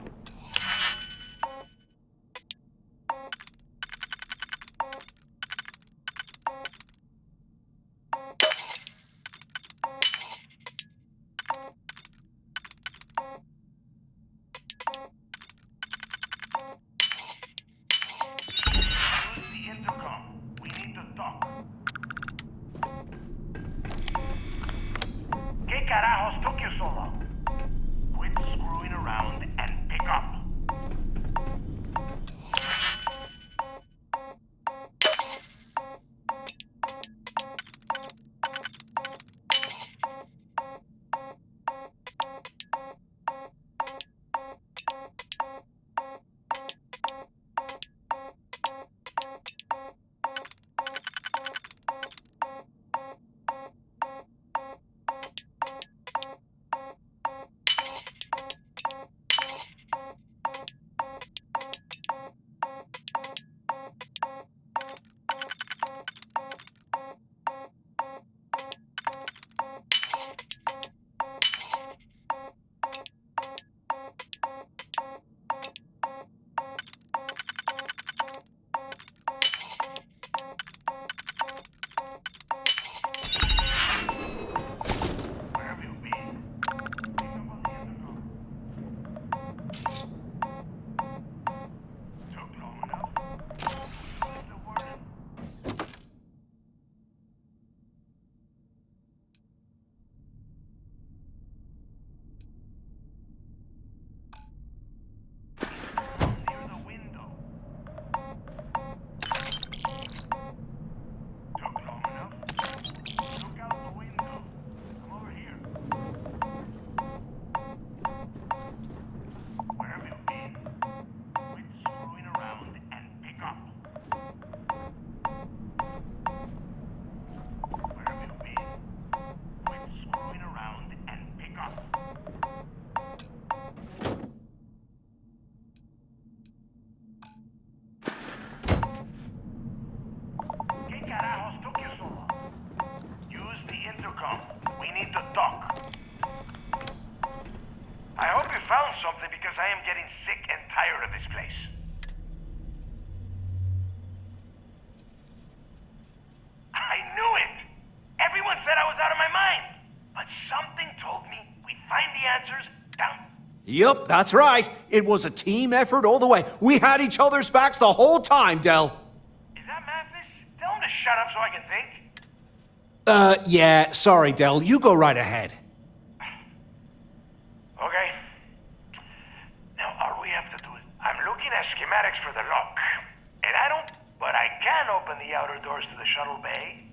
Use the intercom. We need to talk. ¿Qué carajos took you so long? Quit screwing around and pick up. Found something because I am getting sick and tired of this place. I knew it! Everyone said I was out of my mind. But something told me we'd find the answers down. Yup, that's right. It was a team effort all the way. We had each other's backs the whole time, Del. Is that Mathis? Tell him to shut up so I can think. Yeah, sorry, Del. You go right ahead. Okay. Now, all we have to do is... I'm looking at schematics for the lock. And I don't... But I can open the outer doors to the shuttle bay.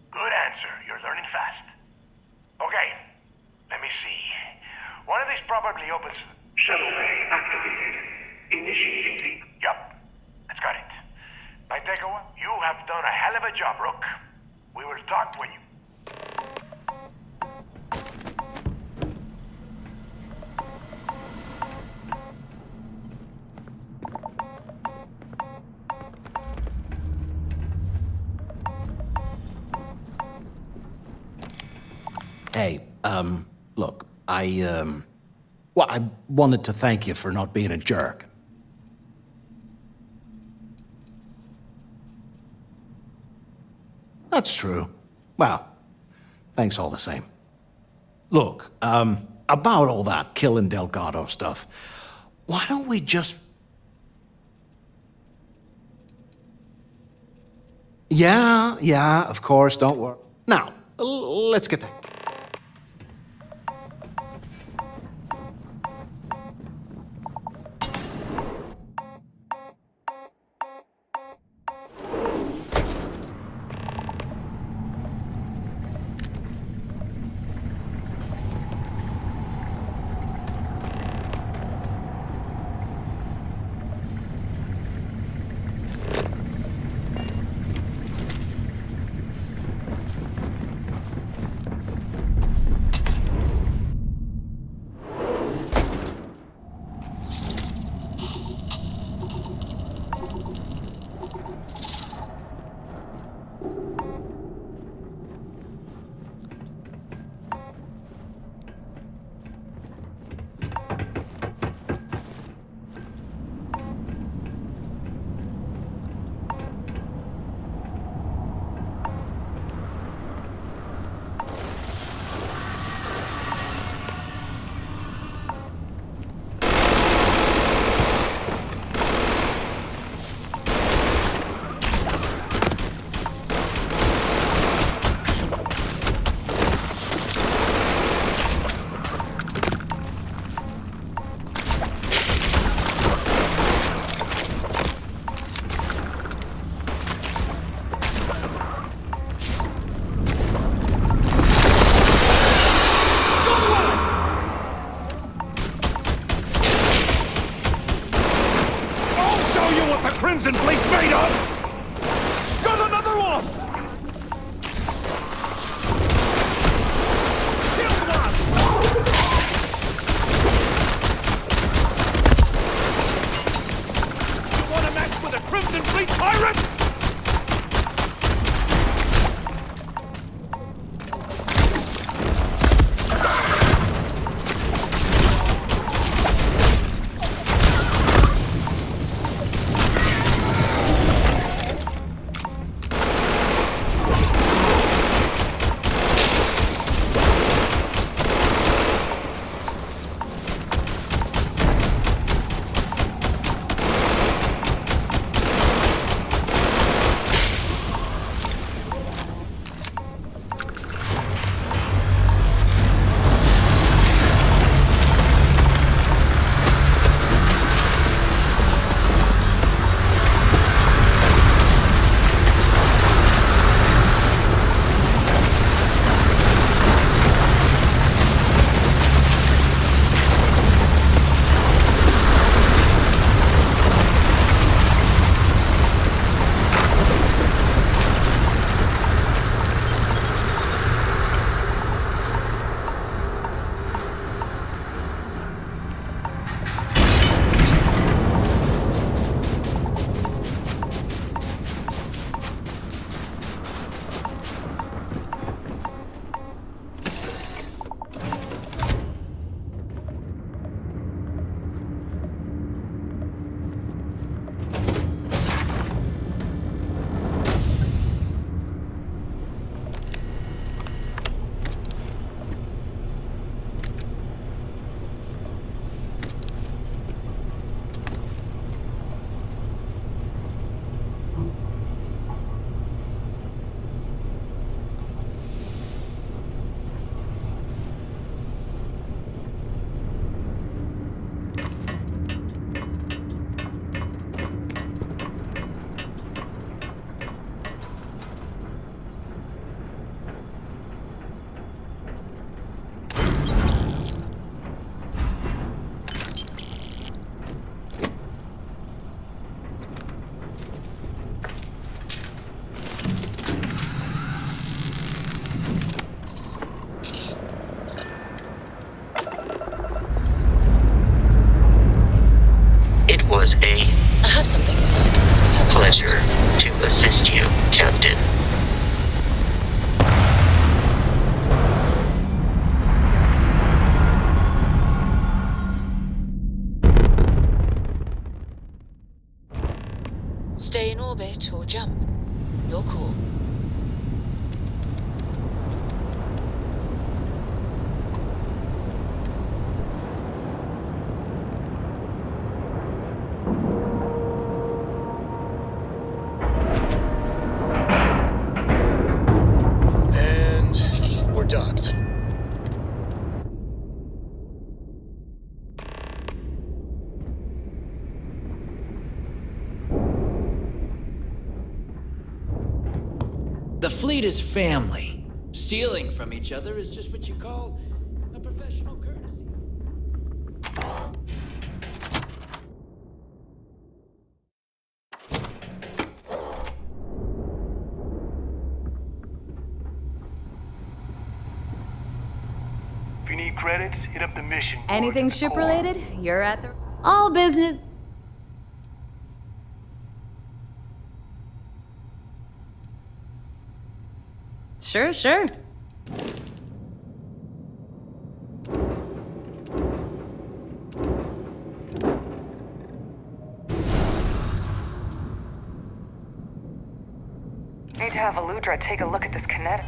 Good answer. You're learning fast. Okay. Let me see. One of these probably opens... Shuttle bay activated. Initiating the... Yup. That's got it. Might take a while. You have done a hell of a job, Rook. We will talk when you... Hey, look, well, I wanted to thank you for not being a jerk. That's true. Well, thanks all the same. Look, about all that killing Delgado stuff, why don't we just... Yeah, of course, don't worry. Now, let's get that. Crimson Fleet's made of! Got another one! Killed one! You wanna mess with a Crimson Fleet pirate? was a pleasure to assist you, Captain. sit or jump. Your call. And we're docked. The fleet is family. Stealing from each other is just what you call a professional courtesy. If you need credits, hit up the mission. Anything ship related? You're at the. All business. Sure. Need to have Aludra take a look at this kinetic.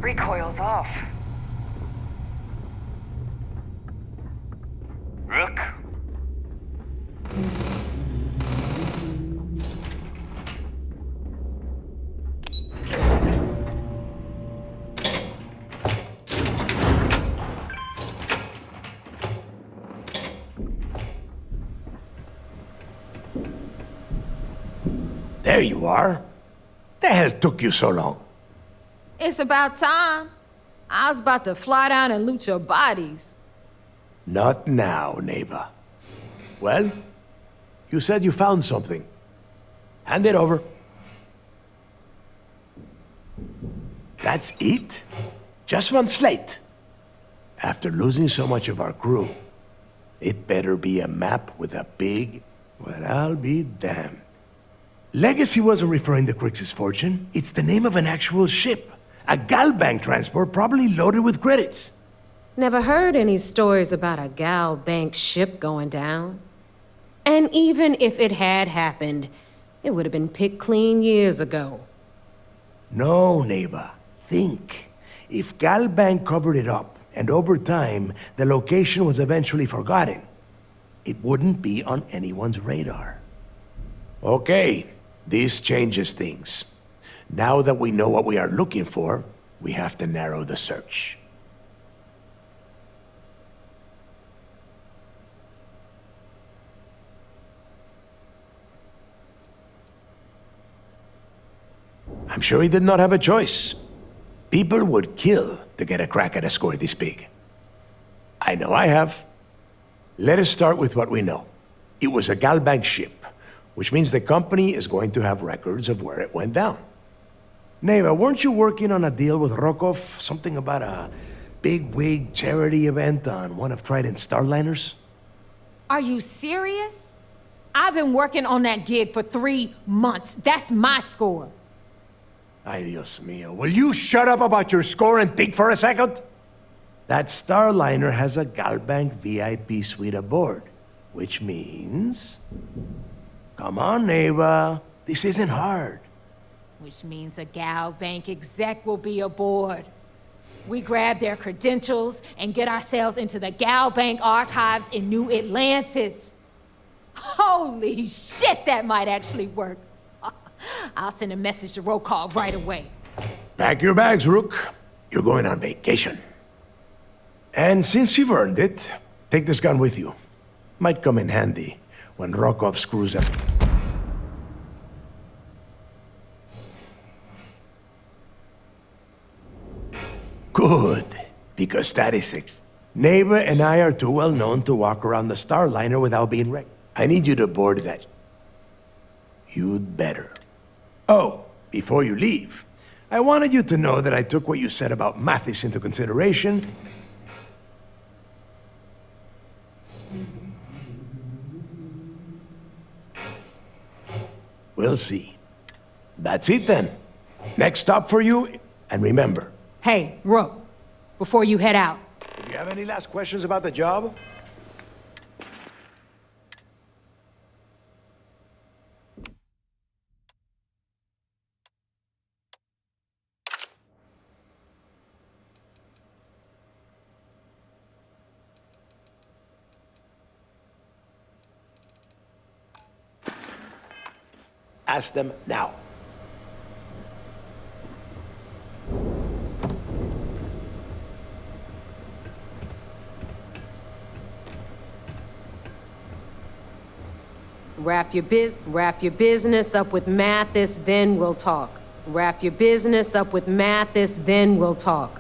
Recoil's off. Rook? There you are. The hell took you so long? It's about time. I was about to fly down and loot your bodies. Not now, neighbor. Well, you said you found something. Hand it over. That's it? Just one slate? After losing so much of our crew, it better be a map with a big... Well, I'll be damned. Legacy wasn't referring to Crix's fortune. It's the name of an actual ship. A Galbank transport probably loaded with credits. Never heard any stories about a Gal Bank ship going down. And even if it had happened, it would have been picked clean years ago. No, neighbor. Think. If Galbank covered it up, and over time, the location was eventually forgotten, it wouldn't be on anyone's radar. Okay, this changes things. Now that we know what we are looking for, we have to narrow the search. I'm sure he did not have a choice. People would kill to get a crack at a score this big. I know I have. Let us start with what we know. It was a Galbank ship, which means the company is going to have records of where it went down. Neva, weren't you working on a deal with Rokov? Something about a big-wig charity event on one of Trident's Starliners? Are you serious? I've been working on that gig for 3 months. That's my score. Ay, Dios mío. Will you shut up about your score and think for a second? That Starliner has a Galbank VIP suite aboard, which means... Come on, Neva. This isn't hard. Which means a Gal Bank exec will be aboard. We grab their credentials and get ourselves into the Gal Bank archives in New Atlantis. Holy shit, that might actually work. I'll send a message to Rokov right away. Pack your bags, Rook. You're going on vacation. And since you've earned it, take this gun with you. Might come in handy when Rokov screws up. Good, because that is six. Neighbor and I are too well known to walk around the Starliner without being wrecked. I need you to board that. You'd better. Oh, before you leave, I wanted you to know that I took what you said about Mathis into consideration. We'll see. That's it then. Next stop for you, and remember, Hey, Rook, before you head out, if you have any last questions about the job, ask them now. wrap your business up with Mathis, then we'll talk. Wrap your business up with Mathis, then we'll talk.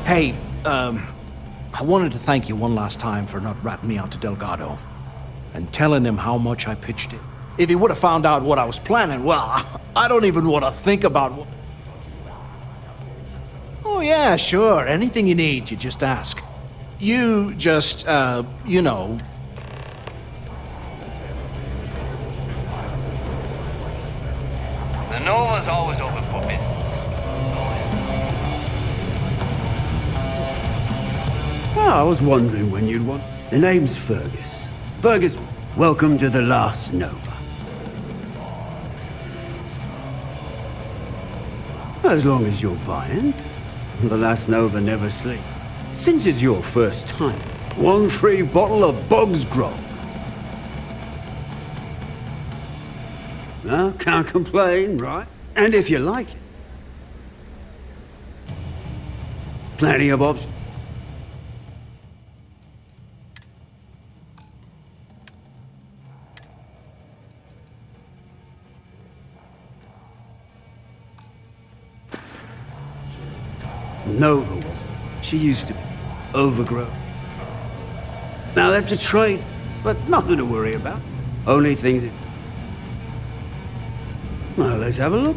Hey, I wanted to thank you one last time for not ratting me out to Delgado and telling him how much I pitched in. If he would have found out what I was planning, well, I don't even want to think about what... Oh yeah, sure, anything you need, you just ask. You just, you know... The Nova's always open for business. Well, I was wondering when you'd want. The name's Fergus. Fergus, welcome to the last Nova. As long as you're buying, the last Nova never sleeps. Since it's your first time, one free bottle of Bog's Grog. Well, can't complain, right? And if you like it, plenty of options. Nova was. She used to be overgrown. Now that's a trade, but nothing to worry about. Only things that... Well, let's have a look.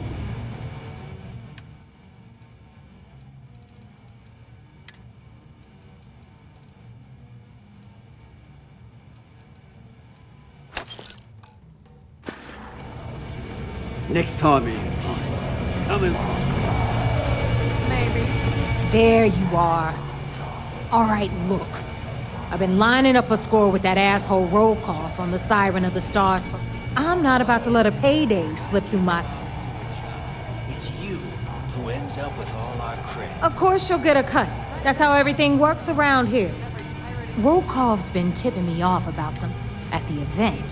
Next time you need a pint, come in for Maybe. There you are. All right, look. I've been lining up a score with that asshole roll call from the Siren of the Stars. I'm not about to let a payday slip through my... It's you who ends up with all our credit. Of course you'll get a cut. That's how everything works around here. Rokov's been tipping me off about some... At the event,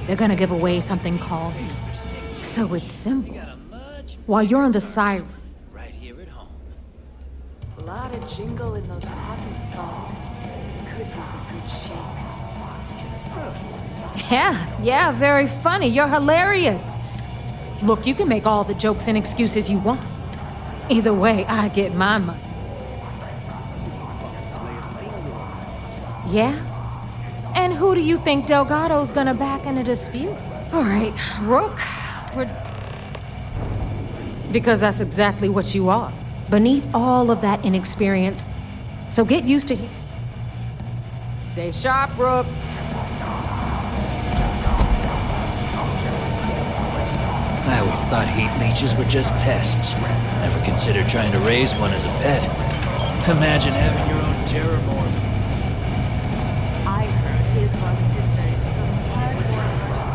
they're gonna give away something called... So it's simple. While you're on the Siren... Right here at home. A lot of jingle in those pockets, Bob. Could use a good shake. Yeah, very funny. You're hilarious. Look, you can make all the jokes and excuses you want. Either way, I get my money. Yeah? And who do you think Delgado's gonna back in a dispute? All right, Rook, because that's exactly what you are. Beneath all of that inexperience. So get used to it. Stay sharp, Rook. I always thought heat leeches were just pests. Never considered trying to raise one as a pet. Imagine having your own terror morph. I heard his sister is some hardcore person.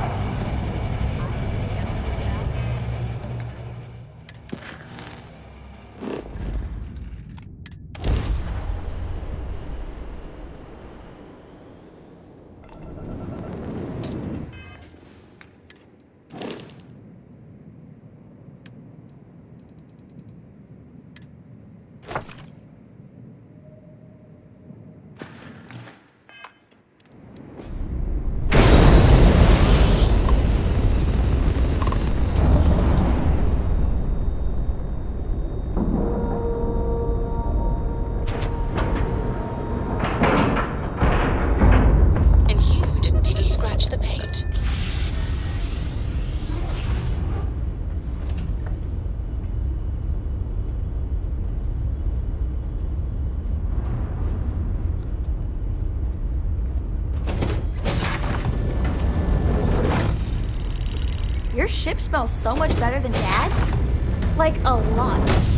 ship smells so much better than Dad's? Like, a lot.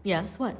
Yes, what?